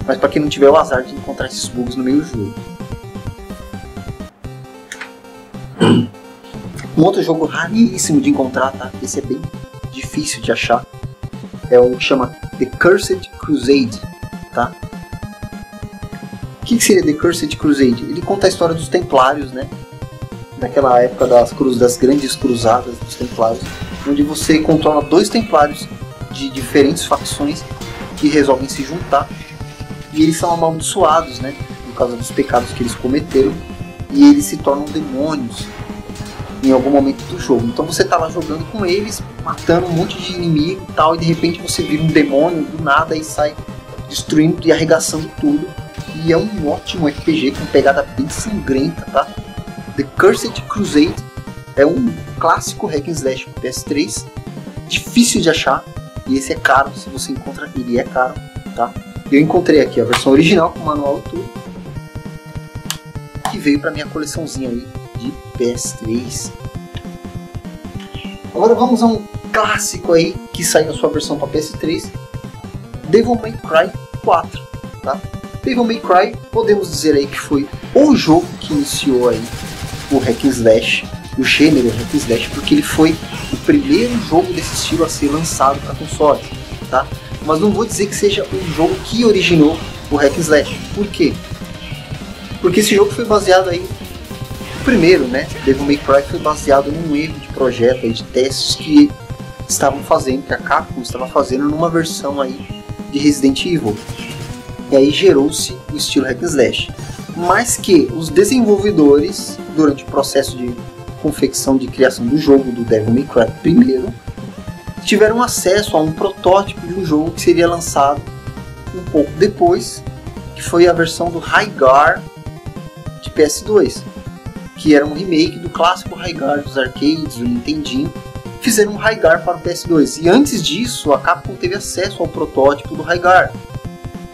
mas para quem não tiver o azar de encontrar esses bugs no meio do jogo. Um outro jogo raríssimo de encontrar, tá? Esse é bem difícil de achar. É o que chama The Cursed Crusade, tá? O que seria The Cursed Crusade? Ele conta a história dos Templários, né? Naquela época das grandes cruzadas dos Templários, onde você controla dois Templários de diferentes facções que resolvem se juntar. E eles são amaldiçoados, né? Por causa dos pecados que eles cometeram. E eles se tornam demônios em algum momento do jogo. Então você tá lá jogando com eles, matando um monte de inimigo e tal, e de repente você vira um demônio do nada e sai destruindo e arregaçando tudo. E é um ótimo RPG com pegada bem sangrenta, tá? The Cursed Crusade é um clássico hack and slash pro PS3, difícil de achar, e esse é caro, se você encontra ele é caro, tá? Eu encontrei aqui a versão original com o manual e tudo, que veio pra minha coleçãozinha aí de PS3. Agora vamos a um clássico aí que saiu a sua versão para PS3, Devil May Cry 4, tá? Devil May Cry, podemos dizer aí que foi o jogo que iniciou aí o hack and slash, o gênero hack and slash, porque ele foi o primeiro jogo desse estilo a ser lançado para consoles, tá? Mas não vou dizer que seja o jogo que originou o hack and slash. Por quê? Porque esse jogo foi baseado aí, o primeiro, né, Devil May Cry, foi baseado num erro de projeto aí, de testes que estavam fazendo, que a Capcom estava fazendo numa versão aí de Resident Evil. E aí gerou-se o estilo hack and slash. Mas que os desenvolvedores, durante o processo de confecção de criação do jogo do Devil May Cry primeiro, tiveram acesso a um protótipo de um jogo que seria lançado um pouco depois, que foi a versão do Rygar de PS2, que era um remake do clássico Rygar dos arcades, do Nintendinho. Fizeram um Rygar para o PS2, e antes disso a Capcom teve acesso ao protótipo do Rygar,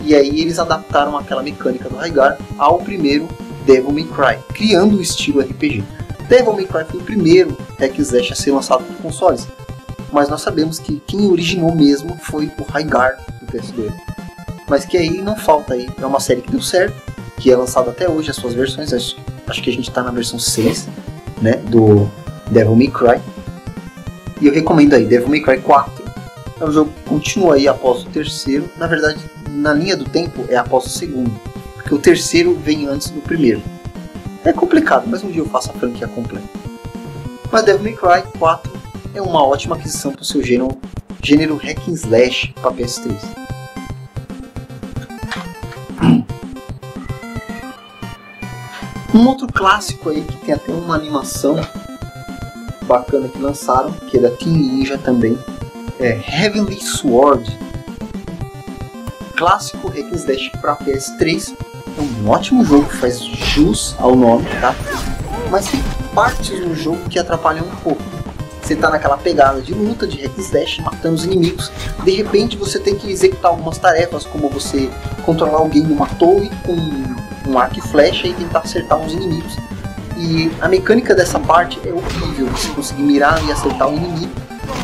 e aí eles adaptaram aquela mecânica do Rygar ao primeiro Devil May Cry, criando o estilo RPG. Devil May Cry foi o primeiro hack and slash a ser lançado para consoles, mas nós sabemos que quem originou mesmo foi o Rygar do PS2. Mas que aí não falta aí, é uma série que deu certo, que é lançada até hoje, as suas versões, acho que a gente está na versão 6, né, do Devil May Cry. E eu recomendo aí, Devil May Cry 4, é um jogo que continua aí após o terceiro, na verdade, na linha do tempo é após o segundo, porque o terceiro vem antes do primeiro. É complicado, mas um dia eu faço a franquia completa. Mas Devil May Cry 4 é uma ótima aquisição para o seu gênero hack and slash para PS3. Um outro clássico aí que tem até uma animação bacana que lançaram, que é da Team Ninja também, é Heavenly Sword. Clássico hack and slash para PS3. É um ótimo jogo que faz jus ao nome, tá? Mas tem partes no jogo que atrapalham um pouco. Você tá naquela pegada de luta, de hack and slash, matando os inimigos. De repente você tem que executar algumas tarefas, como você controlar alguém numa torre com um arco e flecha e tentar acertar uns inimigos. E a mecânica dessa parte é horrível, você conseguir mirar e acertar o inimigo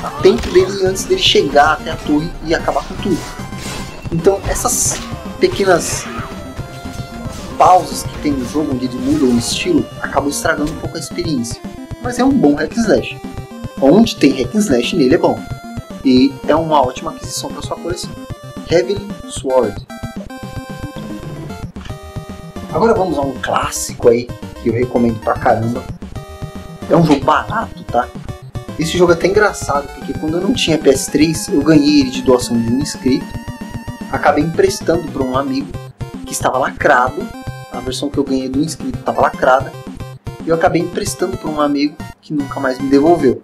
a tempo dele antes dele chegar até a torre e acabar com tudo. Então essas pequenas pausas que tem no jogo, onde ele muda o estilo, acabam estragando um pouco a experiência. Mas é um bom hack and slash. Onde tem hack and slash nele é bom. E é uma ótima aquisição para sua coleção. Heavenly Sword. Agora vamos a um clássico aí que eu recomendo pra caramba. É um jogo barato, tá? Esse jogo é até engraçado, porque quando eu não tinha PS3, eu ganhei ele de doação de um inscrito. Acabei emprestando para um amigo que estava lacrado. A versão que eu ganhei do inscrito estava lacrada. E eu acabei emprestando para um amigo que nunca mais me devolveu.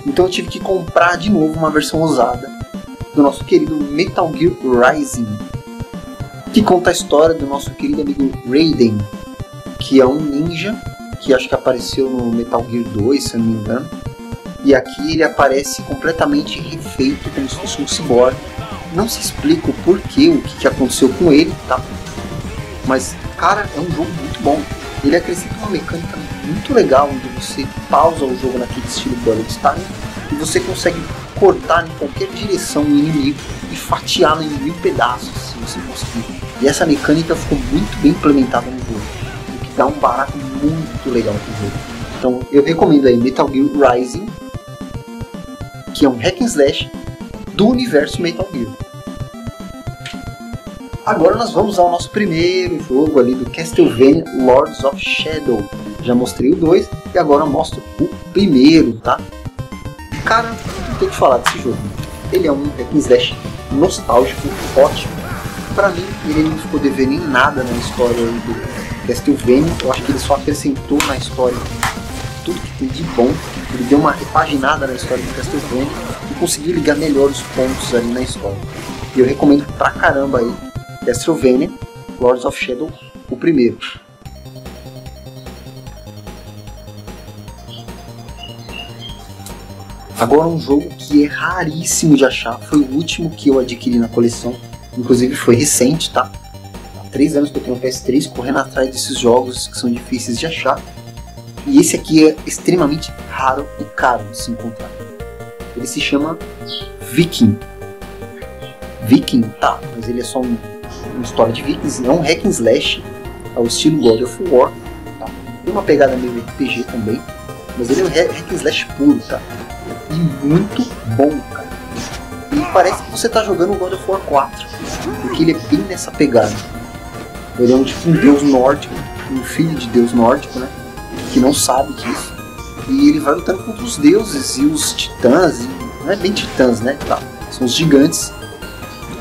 Então eu tive que comprar de novo uma versão usada do nosso querido Metal Gear Rising, que conta a história do nosso querido amigo Raiden, que é um ninja que acho que apareceu no Metal Gear 2, se eu não me engano. E aqui ele aparece completamente refeito, como se fosse um cyborg. Não se explica o porquê, o que aconteceu com ele, tá? Mas, cara, é um jogo muito bom. Ele acrescenta uma mecânica muito legal, onde você pausa o jogo naquele estilo bullet time e você consegue cortar em qualquer direção o inimigo e fatiá-lo em 1000 pedaços, se você conseguir. E essa mecânica ficou muito bem implementada no jogo, o que dá um barato muito legal pro jogo. Então eu recomendo aí Metal Gear Rising, que é um hack and slash do universo Metal Gear. Agora nós vamos ao nosso primeiro jogo ali do Castlevania Lords of Shadow. Já mostrei o 2 e agora eu mostro o primeiro, tá? Cara, não tem o que falar desse jogo. Ele é um hack and slash nostálgico, ótimo. Pra mim, ele não ficou devendo em nada na história do Castlevania. Eu acho que ele só acrescentou na história tudo que tem de bom. Ele deu uma repaginada na história do Castlevania e conseguiu ligar melhor os pontos ali na história. E eu recomendo pra caramba aí Castlevania Lords of Shadow, o primeiro. Agora um jogo que é raríssimo de achar, foi o último que eu adquiri na coleção, inclusive foi recente, tá? Há 3 anos que eu tenho um PS3 correndo atrás desses jogos que são difíceis de achar. E esse aqui é extremamente raro e caro de se encontrar. Ele se chama Viking. Viking, tá, mas ele é só uma história de vikings, é um hack and slash ao estilo God of War, tá? Tem uma pegada meio RPG também, mas ele é um hack and slash puro, tá? E muito bom, cara. E parece que você tá jogando o God of War 4, porque ele é bem nessa pegada. Ele é um tipo um deus nórdico, um filho de deus nórdico, né? Que não sabe disso. E ele vai lutando contra os deuses e os titãs, e não é bem titãs, né? Tá? São os gigantes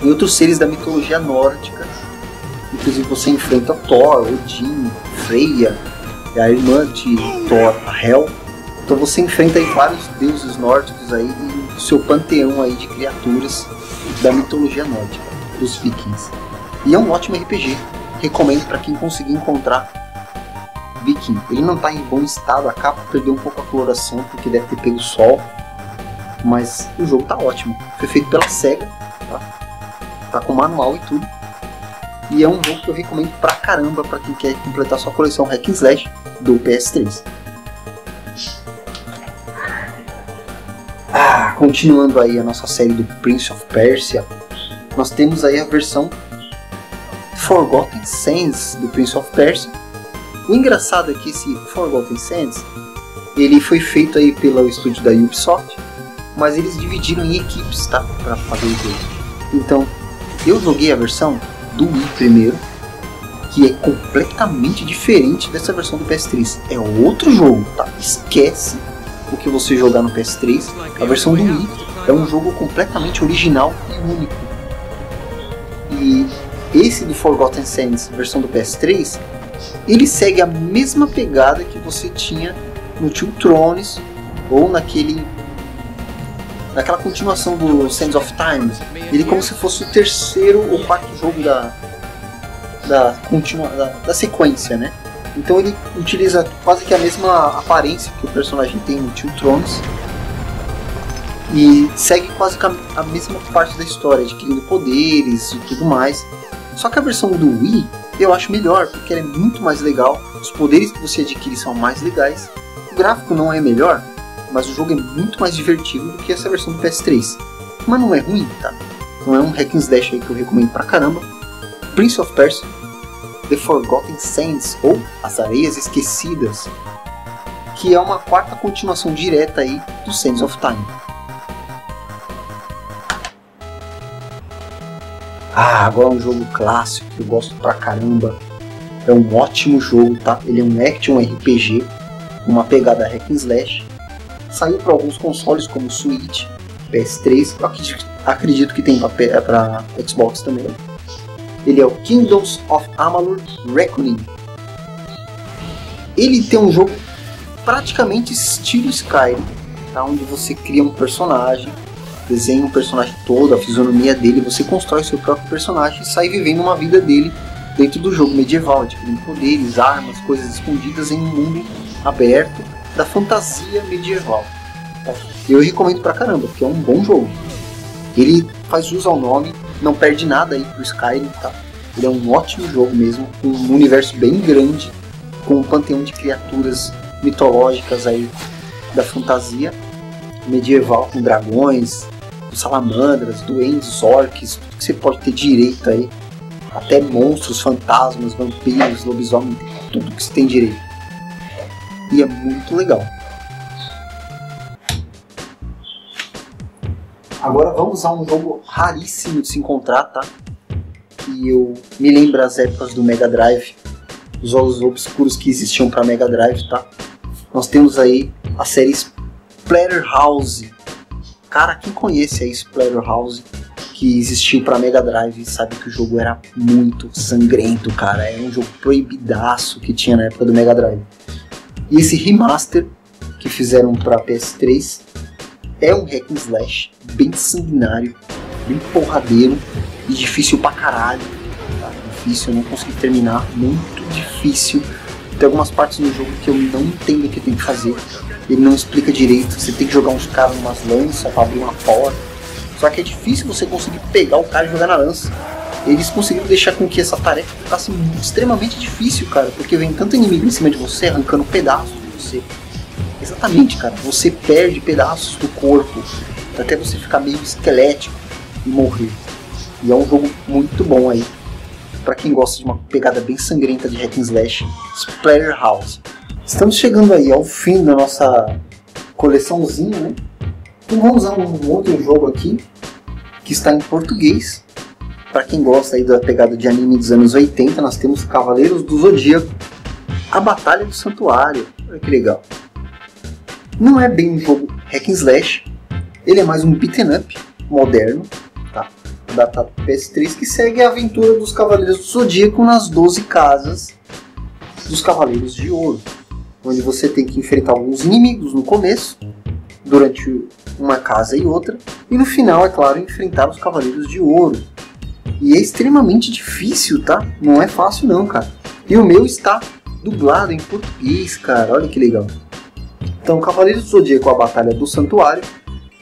e outros seres da mitologia nórdica. Inclusive você enfrenta Thor, Odin, Freya, a irmã de Thor, a Hel. Então você enfrenta aí vários deuses nórdicos aí e o seu panteão aí de criaturas da mitologia nórdica, dos vikings. E é um ótimo RPG. Recomendo para quem conseguir encontrar Viking. Ele não está em bom estado, a capa perdeu um pouco a coloração porque deve ter pego sol, mas o jogo tá ótimo. Foi feito pela SEGA, tá com manual e tudo. E é um jogo que eu recomendo pra caramba para quem quer completar sua coleção hack and slash do PS3. Continuando aí a nossa série do Prince of Persia, nós temos aí a versão Forgotten Sands do Prince of Persia. O engraçado é que esse Forgotten Sands, ele foi feito aí pelo estúdio da Ubisoft, mas eles dividiram em equipes, tá? Para fazer o jogo. Então, eu joguei a versão do Wii primeiro, que é completamente diferente dessa versão do PS3. É outro jogo, tá? Esquece o que você jogar no PS3. A versão do Wii é um jogo completamente original e único. E esse do Forgotten Sands, versão do PS3, ele segue a mesma pegada que você tinha no Two Thrones ou naquela continuação do Sands of Time. Ele é como se fosse o terceiro ou quarto jogo da sequência, né? Então ele utiliza quase que a mesma aparência que o personagem tem no Two Thrones e segue quase que a mesma parte da história, adquirindo poderes e tudo mais. Só que a versão do Wii eu acho melhor, porque ela é muito mais legal, os poderes que você adquire são mais legais, o gráfico não é melhor, mas o jogo é muito mais divertido do que essa versão do PS3. Mas não é ruim, tá? Não é um hack and slash aí que eu recomendo pra caramba. Prince of Persia, The Forgotten Sands, ou As Areias Esquecidas, que é uma quarta continuação direta aí do Sands of Time. Agora um jogo clássico que eu gosto pra caramba. É um ótimo jogo, tá? Ele é um action RPG, uma pegada hack and slash. Saiu para alguns consoles como Switch, PS3, eu acredito que tem para Xbox também. Ele é o Kingdoms of Amalur Reckoning. Ele tem um jogo praticamente estilo Skyrim, tá? Onde você cria um personagem desenha um personagem todo, a fisionomia dele, você constrói seu próprio personagem e sai vivendo uma vida dele dentro do jogo medieval, adquirindo poderes, armas, coisas escondidas em um mundo aberto da fantasia medieval. Tá? Eu recomendo pra caramba, porque é um bom jogo. Ele faz jus ao nome, não perde nada aí pro Skyrim, tá? Ele é um ótimo jogo mesmo, com um universo bem grande, com um panteão de criaturas mitológicas aí da fantasia medieval, com dragões, salamandras, duendes, orcs, tudo que você pode ter direito aí, até monstros, fantasmas, vampiros, lobisomem, tudo que você tem direito. E é muito legal. Agora vamos a um jogo raríssimo de se encontrar, tá? Que eu me lembro as épocas do Mega Drive, os jogos obscuros que existiam para Mega Drive, tá? Nós temos aí a série Splatterhouse. Cara, quem conhece aí Splatterhouse, que existiu para Mega Drive, sabe que o jogo era muito sangrento, cara. Era um jogo proibidaço que tinha na época do Mega Drive. E esse remaster que fizeram para PS3 é um hack and slash bem sanguinário, bem porradeiro e difícil pra caralho. Tá? Difícil, eu não consegui terminar, muito difícil. Tem algumas partes no jogo que eu não entendo o que tem que fazer. Ele não explica direito, você tem que jogar uns caras numas lanças pra abrir uma porta. Só que é difícil você conseguir pegar o cara e jogar na lança. Eles conseguiram deixar com que essa tarefa ficasse extremamente difícil, cara, porque vem tanto inimigo em cima de você, arrancando pedaços de você. Exatamente, cara, você perde pedaços do corpo, até você ficar meio esquelético e morrer. E é um jogo muito bom aí, pra quem gosta de uma pegada bem sangrenta de hack and slash, Splatterhouse. Estamos chegando aí ao fim da nossa coleçãozinha, né? Então vamos a um outro jogo aqui, que está em português. Para quem gosta aí da pegada de anime dos anos 80, nós temos Cavaleiros do Zodíaco, A Batalha do Santuário. Olha que legal. Não é bem um jogo hack and slash, ele é mais um beat'em up moderno, tá? Datado do PS3, que segue a aventura dos Cavaleiros do Zodíaco nas 12 casas dos Cavaleiros de Ouro, onde você tem que enfrentar alguns inimigos no começo, durante uma casa e outra, e no final, é claro, enfrentar os Cavaleiros de Ouro. E é extremamente difícil, tá? Não é fácil não, cara. E o meu está dublado em português, cara. Olha que legal. Então, Cavaleiros do Zodíaco, A Batalha do Santuário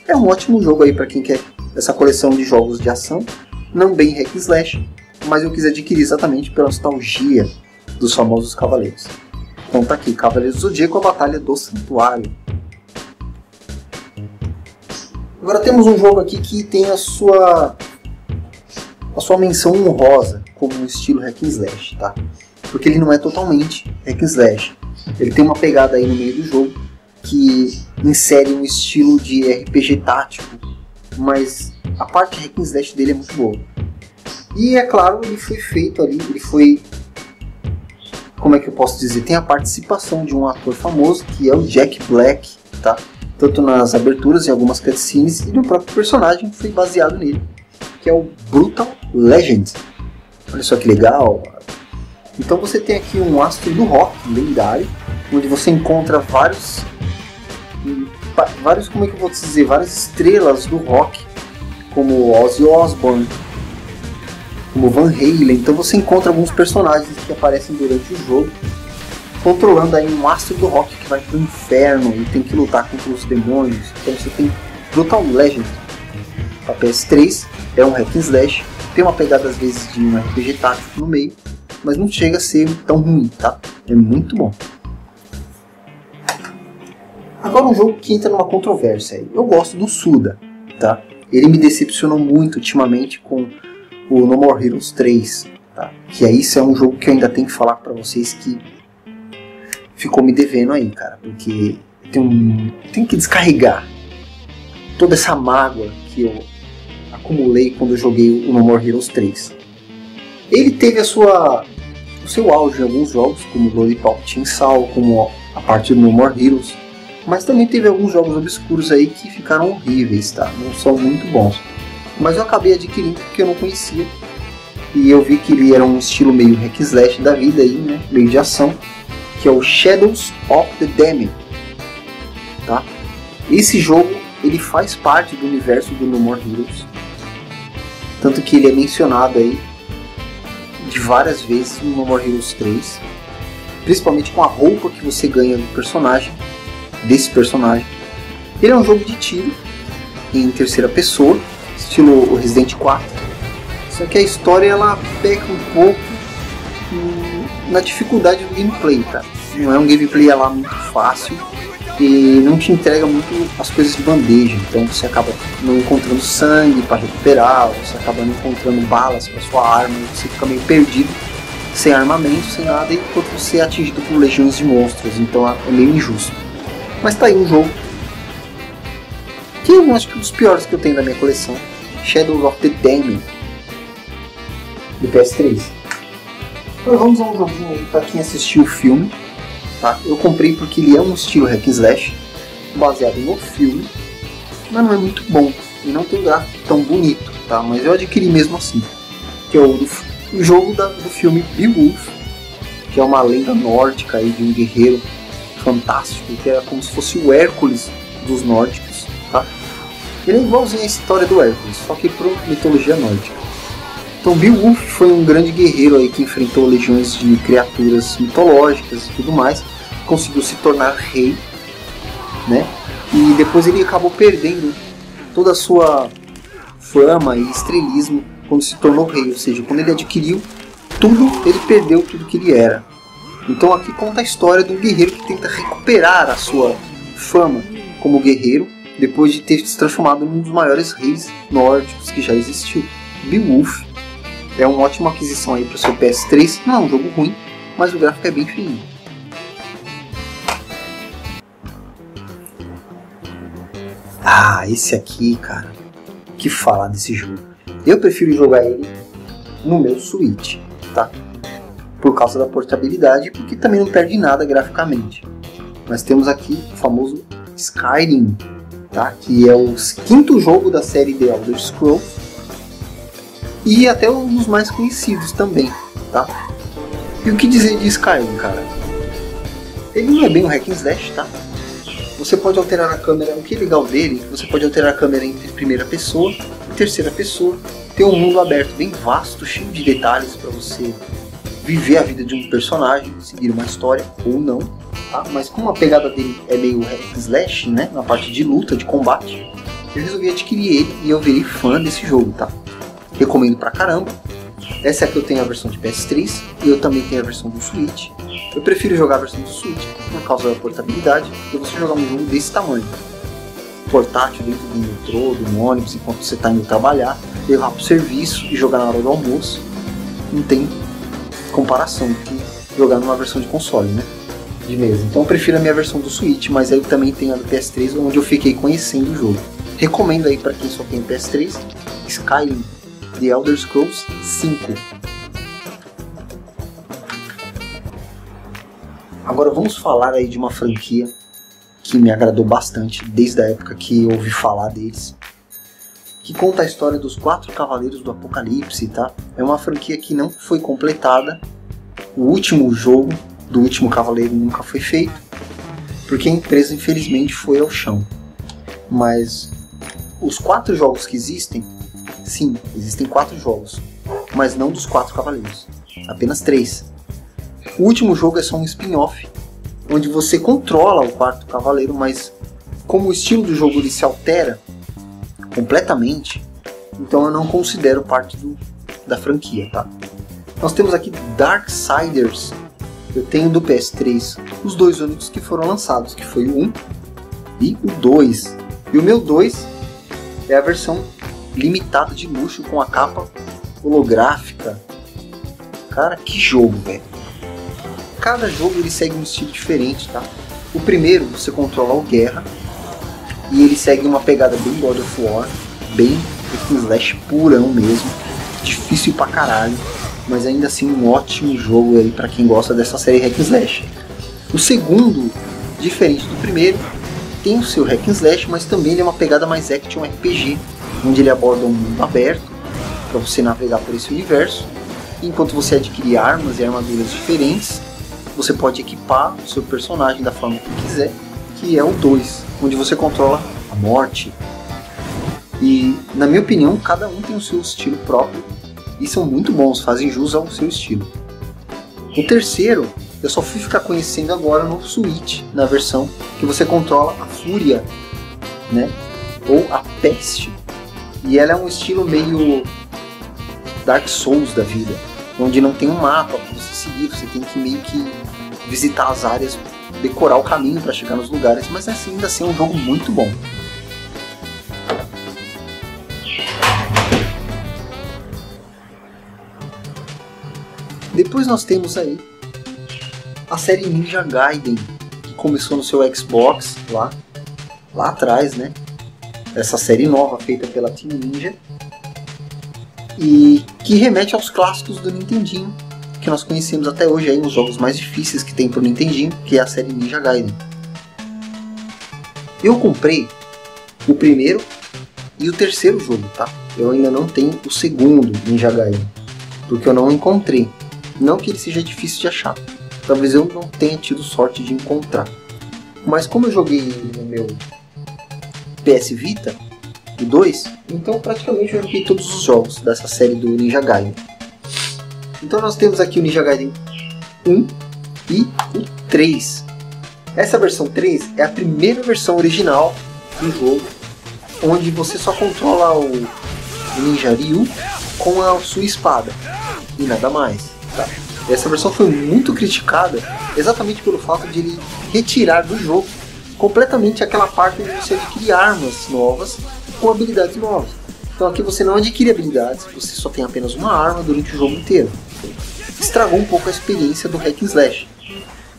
é um ótimo jogo aí para quem quer essa coleção de jogos de ação, não bem hack and slash, mas eu quis adquirir exatamente pela nostalgia dos famosos Cavaleiros. Então tá aqui, Cavaleiros do Zodíaco, A Batalha do Santuário. Agora temos um jogo aqui que tem a sua menção honrosa como um estilo hack and slash, tá? Porque ele não é totalmente hack and slash. Ele tem uma pegada aí no meio do jogo que insere um estilo de RPG tático, mas a parte hack and slash dele é muito boa. E é claro, ele foi feito ali, como é que eu posso dizer? Tem a participação de um ator famoso que é o Jack Black, tá? Tanto nas aberturas e algumas cutscenes, e no próprio personagem que foi baseado nele, que é o Brutal Legend. Olha só que legal. Então você tem aqui um astro do rock lendário, onde você encontra vários, como é que eu vou dizer, várias estrelas do rock, como Ozzy Osbourne, como Van Halen. Então você encontra alguns personagens que aparecem durante o jogo, controlando aí um astro do rock que vai pro inferno e tem que lutar contra os demônios. Então você tem Brutal Legend. A PS3 é um hack and slash, tem uma pegada às vezes de um RPG tático no meio, mas não chega a ser tão ruim, tá? É muito bom. Agora um jogo que entra numa controvérsia aí. Eu gosto do Suda, tá? Ele me decepcionou muito ultimamente com o No More Heroes 3, tá? Que aí isso é um jogo que eu ainda tenho que falar pra vocês que ficou me devendo aí, cara, porque tem que descarregar toda essa mágoa que eu acumulei quando eu joguei o No More Heroes 3. Ele teve o seu auge em alguns jogos, como Lollipop Chainsaw, como a parte do No More Heroes, mas também teve alguns jogos obscuros aí que ficaram horríveis, tá? Não são muito bons. Mas eu acabei adquirindo porque eu não conhecia, e eu vi que ele era um estilo meio hack and slash da vida aí, né? Meio de ação, que é o Shadows of the Damned, tá? Esse jogo ele faz parte do universo do No More Heroes. Tanto que ele é mencionado aí de várias vezes no No More Heroes 3. Principalmente com a roupa que você ganha do personagem, desse personagem. Ele é um jogo de tiro em terceira pessoa, estilo Resident 4. Só que a história ela peca um pouco na dificuldade do gameplay, tá? Não é um gameplay lá muito fácil e não te entrega muito as coisas de bandeja. Então você acaba não encontrando sangue para recuperar, você acaba não encontrando balas para sua arma, você fica meio perdido, sem armamento, sem nada, enquanto você é atingido por legiões de monstros. Então é meio injusto. Mas tá aí um jogo que eu acho que é um dos piores que eu tenho na minha coleção, Shadows of the Damned, do PS3. Então vamos a um joguinho aí para quem assistiu o filme. Tá? Eu comprei porque ele é um estilo hack and slash, baseado no filme, mas não é muito bom e não tem um gráfico tão bonito, tá? Mas eu adquiri mesmo assim, que é o jogo do filme Beowulf, que é uma lenda nórdica aí de um guerreiro fantástico, que era como se fosse o Hércules dos nórdicos, tá? Ele é igualzinho à história do Hércules, só que para mitologia nórdica. Então Beowulf foi um grande guerreiro aí que enfrentou legiões de criaturas mitológicas e tudo mais, conseguiu se tornar rei, né? E depois ele acabou perdendo toda a sua fama e estrelismo quando se tornou rei, ou seja, quando ele adquiriu tudo, ele perdeu tudo que ele era. Então aqui conta a história de um guerreiro que tenta recuperar a sua fama como guerreiro depois de ter se transformado num dos maiores reis nórdicos que já existiu. Beowulf é uma ótima aquisição aí para o seu PS3, não é um jogo ruim, mas o gráfico é bem fininho. Ah, esse aqui, cara, que falar desse jogo. Eu prefiro jogar ele no meu Switch, tá? Por causa da portabilidade, porque também não perde nada graficamente. Mas temos aqui o famoso Skyrim, tá? Que é o quinto jogo da série The Elder Scrolls e até um dos mais conhecidos também, tá? E o que dizer de Skyrim, cara? Ele não é bem um hack and slash, tá? Você pode alterar a câmera, o que é legal dele, você pode alterar a câmera entre primeira pessoa e terceira pessoa. Tem um mundo aberto bem vasto, cheio de detalhes para você viver a vida de um personagem, seguir uma história ou não, tá? Mas como a pegada dele é meio hack and slash, né, na parte de luta, de combate, eu resolvi adquirir ele e eu virei fã desse jogo, tá? Recomendo pra caramba. Essa aqui eu tenho a versão de PS3 e eu também tenho a versão do Switch. Eu prefiro jogar a versão do Switch por causa da portabilidade, porque você jogar um jogo desse tamanho, portátil dentro do metrô, do ônibus, enquanto você está indo trabalhar, levar para o serviço e jogar na hora do almoço, não tem comparação do que jogar numa versão de console, né? De mesa. Então eu prefiro a minha versão do Switch, mas aí também tem a do PS3, onde eu fiquei conhecendo o jogo. Recomendo aí para quem só tem o PS3, Skyrim, The Elder Scrolls 5. Agora vamos falar aí de uma franquia que me agradou bastante desde a época que eu ouvi falar deles, que conta a história dos 4 Cavaleiros do Apocalipse, tá? É uma franquia que não foi completada. O último jogo do último Cavaleiro nunca foi feito, porque a empresa infelizmente foi ao chão. Mas os 4 jogos que existem, sim, existem 4 jogos, mas não dos 4 Cavaleiros, apenas 3. O último jogo é só um spin-off, onde você controla o 4º Cavaleiro, mas como o estilo do jogo ele se altera completamente, então eu não considero parte da franquia, tá? Nós temos aqui Darksiders, eu tenho do PS3 os 2 únicos que foram lançados, que foi o 1 e o 2. E o meu 2 é a versão limitada de luxo com a capa holográfica. Cara, que jogo, velho! Cada jogo ele segue um estilo diferente, tá? O primeiro você controla o Guerra e ele segue uma pegada bem God of War, bem slash purão mesmo, difícil pra caralho, mas ainda assim um ótimo jogo aí pra quem gosta dessa série hack and slash. O segundo, diferente do primeiro, tem o seu hack and slash, mas também ele é uma pegada mais action RPG, onde ele aborda um mundo aberto para você navegar por esse universo, e enquanto você adquirir armas e armaduras diferentes, você pode equipar o seu personagem da forma que quiser, que é o 2, onde você controla a morte. E, na minha opinião, cada um tem o seu estilo próprio e são muito bons, fazem jus ao seu estilo. O terceiro, eu só fui ficar conhecendo agora no Switch, na versão que você controla a Fúria, né? Ou a Peste. E ela é um estilo meio Dark Souls da vida, onde não tem um mapa para você seguir, você tem que meio que visitar as áreas, decorar o caminho para chegar nos lugares, mas ainda assim é um jogo muito bom. Depois nós temos aí a série Ninja Gaiden, que começou no seu Xbox lá atrás, né? Essa série nova feita pela Team Ninja e que remete aos clássicos do Nintendinho, que nós conhecemos até hoje aí nos jogos mais difíceis que tem pro Nintendinho, que é a série Ninja Gaiden. Eu comprei o primeiro e o terceiro jogo, tá? Eu ainda não tenho o segundo Ninja Gaiden, porque eu não encontrei. Não que ele seja difícil de achar, talvez eu não tenha tido sorte de encontrar. Mas como eu joguei ele no meu PS Vita, o 2, então praticamente eu joguei todos os jogos dessa série do Ninja Gaiden. Então nós temos aqui o Ninja Gaiden 1 e o 3. Essa versão 3 é a primeira versão original do jogo, onde você só controla o Ninja Ryu com a sua espada e nada mais. Tá? Essa versão foi muito criticada exatamente pelo fato de ele retirar do jogo completamente aquela parte onde você adquire armas novas com habilidades novas. Então aqui você não adquire habilidades, você só tem apenas uma arma durante o jogo inteiro. Estragou um pouco a experiência do Hack and Slash.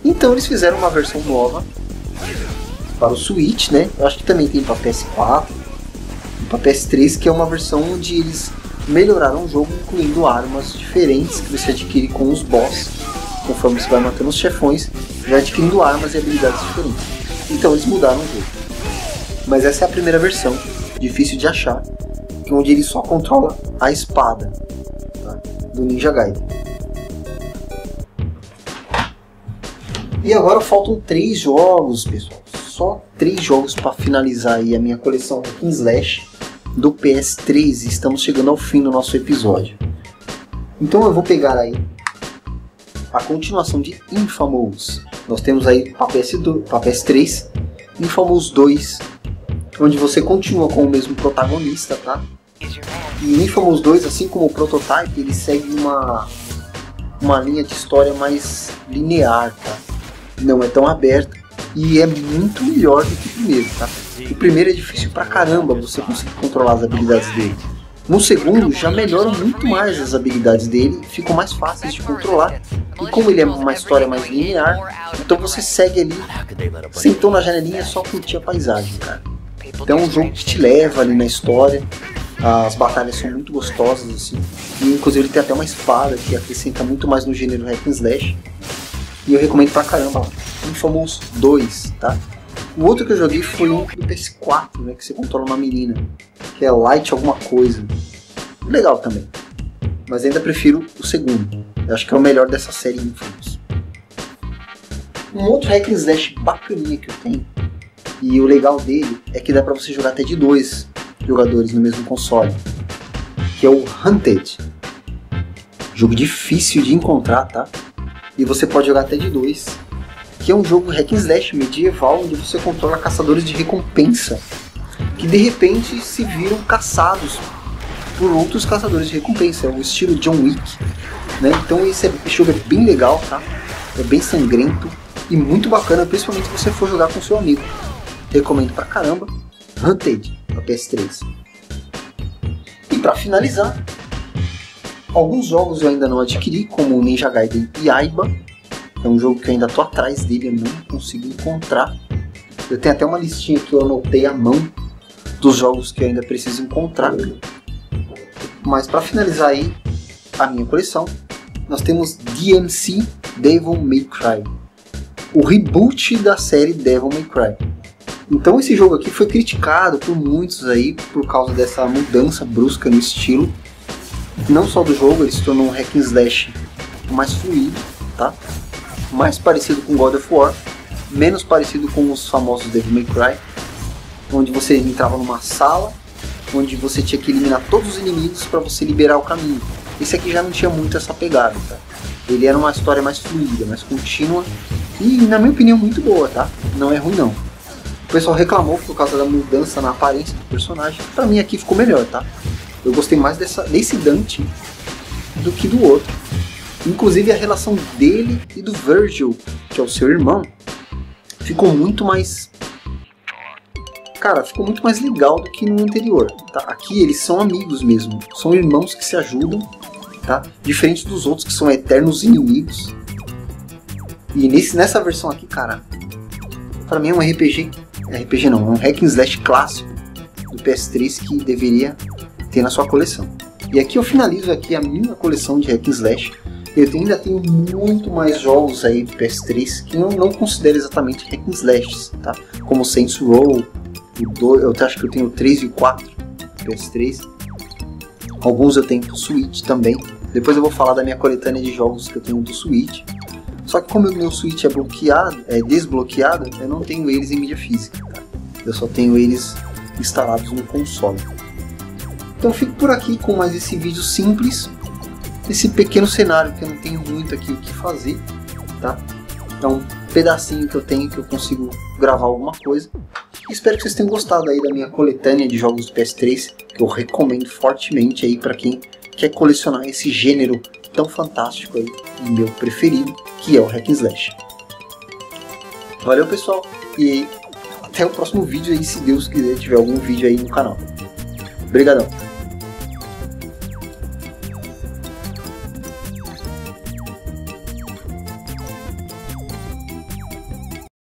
Então eles fizeram uma versão nova para o Switch, né? Eu acho que também tem para PS4 e para PS3, que é uma versão onde eles melhoraram o jogo, incluindo armas diferentes que você adquire com os boss, conforme você vai matando os chefões, já adquirindo armas e habilidades diferentes. Então eles mudaram o jogo. Mas essa é a primeira versão, difícil de achar, onde ele só controla a espada, tá? Do Ninja Gaiden. E agora faltam 3 jogos, pessoal. Só 3 jogos para finalizar aí a minha coleção Hack and Slash do PS3. Estamos chegando ao fim do nosso episódio. Então eu vou pegar aí a continuação de Infamous. Nós temos aí para PS3 Infamous 2, onde você continua com o mesmo protagonista, tá? E Infamous 2, assim como o Prototype, ele segue uma linha de história mais linear, tá? Não é tão aberta e é muito melhor do que o primeiro, tá? O primeiro é difícil pra caramba você conseguir controlar as habilidades dele. No segundo já melhoram muito mais as habilidades dele, ficam mais fáceis de controlar. E como ele é uma história mais linear, então você segue ali, sentou na janelinha, só curtir a paisagem, cara. Então é um jogo que te leva ali na história. As batalhas são muito gostosas, assim. E inclusive ele tem até uma espada que acrescenta muito mais no gênero Hack and Slash. E eu recomendo pra caramba, Infamous 2, tá? O outro que eu joguei foi um do PS4, né, que você controla uma menina, que é Light alguma coisa. Legal também, mas ainda prefiro o segundo. Eu acho que é o melhor dessa série Infamous. Um outro Hack and Slash bacaninha que eu tenho, e o legal dele é que dá pra você jogar até de 2 jogadores no mesmo console, que é o Hunted. Jogo difícil de encontrar, tá? E você pode jogar até de 2, que é um jogo Hack and Slash medieval, onde você controla caçadores de recompensa, que de repente se viram caçados por outros caçadores de recompensa. É o estilo John Wick, né? Então esse jogo é bem legal, tá? É bem sangrento e muito bacana, principalmente se você for jogar com seu amigo. Recomendo pra caramba, Hunted, pra PS3. E pra finalizar, alguns jogos eu ainda não adquiri, como o Ninja Gaiden Yaiba. É um jogo que eu ainda tô atrás dele, eu não consigo encontrar. Eu tenho até uma listinha que eu anotei à mão dos jogos que eu ainda preciso encontrar. Mas para finalizar aí a minha coleção, nós temos DMC Devil May Cry, o reboot da série Devil May Cry. Então esse jogo aqui foi criticado por muitos aí por causa dessa mudança brusca no estilo. Não só do jogo, ele se tornou um Hack and Slash mais fluido, tá? Mais parecido com God of War, menos parecido com os famosos Devil May Cry. onde você entrava numa sala, onde você tinha que eliminar todos os inimigos para você liberar o caminho. Esse aqui já não tinha muito essa pegada, tá? Ele era uma história mais fluida, mais contínua e, na minha opinião, muito boa, tá? Não é ruim, não. O pessoal reclamou por causa da mudança na aparência do personagem. Pra mim aqui ficou melhor, tá? Eu gostei mais desse Dante do que do outro. Inclusive a relação dele e do Virgil, que é o seu irmão, ficou muito mais... Cara, ficou muito mais legal do que no anterior, tá? Aqui eles são amigos mesmo, são irmãos que se ajudam, tá? Diferente dos outros que são eternos inimigos. E nessa versão aqui, cara, pra mim é um RPG não, é um hack and slash clássico do PS3 que deveria ter na sua coleção. E aqui eu finalizo aqui a minha coleção de hack and slash. Eu ainda tenho muito mais jogos aí do PS3 que eu não considero exatamente hack and slashes, tá? Como Saints Row, eu acho que eu tenho o 3 e o 4 do PS3. Alguns eu tenho do Switch também. Depois eu vou falar da minha coletânea de jogos que eu tenho do Switch. Só que como o meu Switch é desbloqueado, eu não tenho eles em mídia física, tá? Eu só tenho eles instalados no console. Então eu fico por aqui com mais esse vídeo simples, esse pequeno cenário que eu não tenho muito aqui o que fazer, tá? É um pedacinho que eu tenho que eu consigo gravar alguma coisa. Espero que vocês tenham gostado aí da minha coletânea de jogos do PS3, que eu recomendo fortemente aí para quem quer colecionar esse gênero tão fantástico aí, e meu preferido, que é o hack and slash. Valeu, pessoal, e até o próximo vídeo aí, se Deus quiser tiver algum vídeo aí no canal. Obrigadão.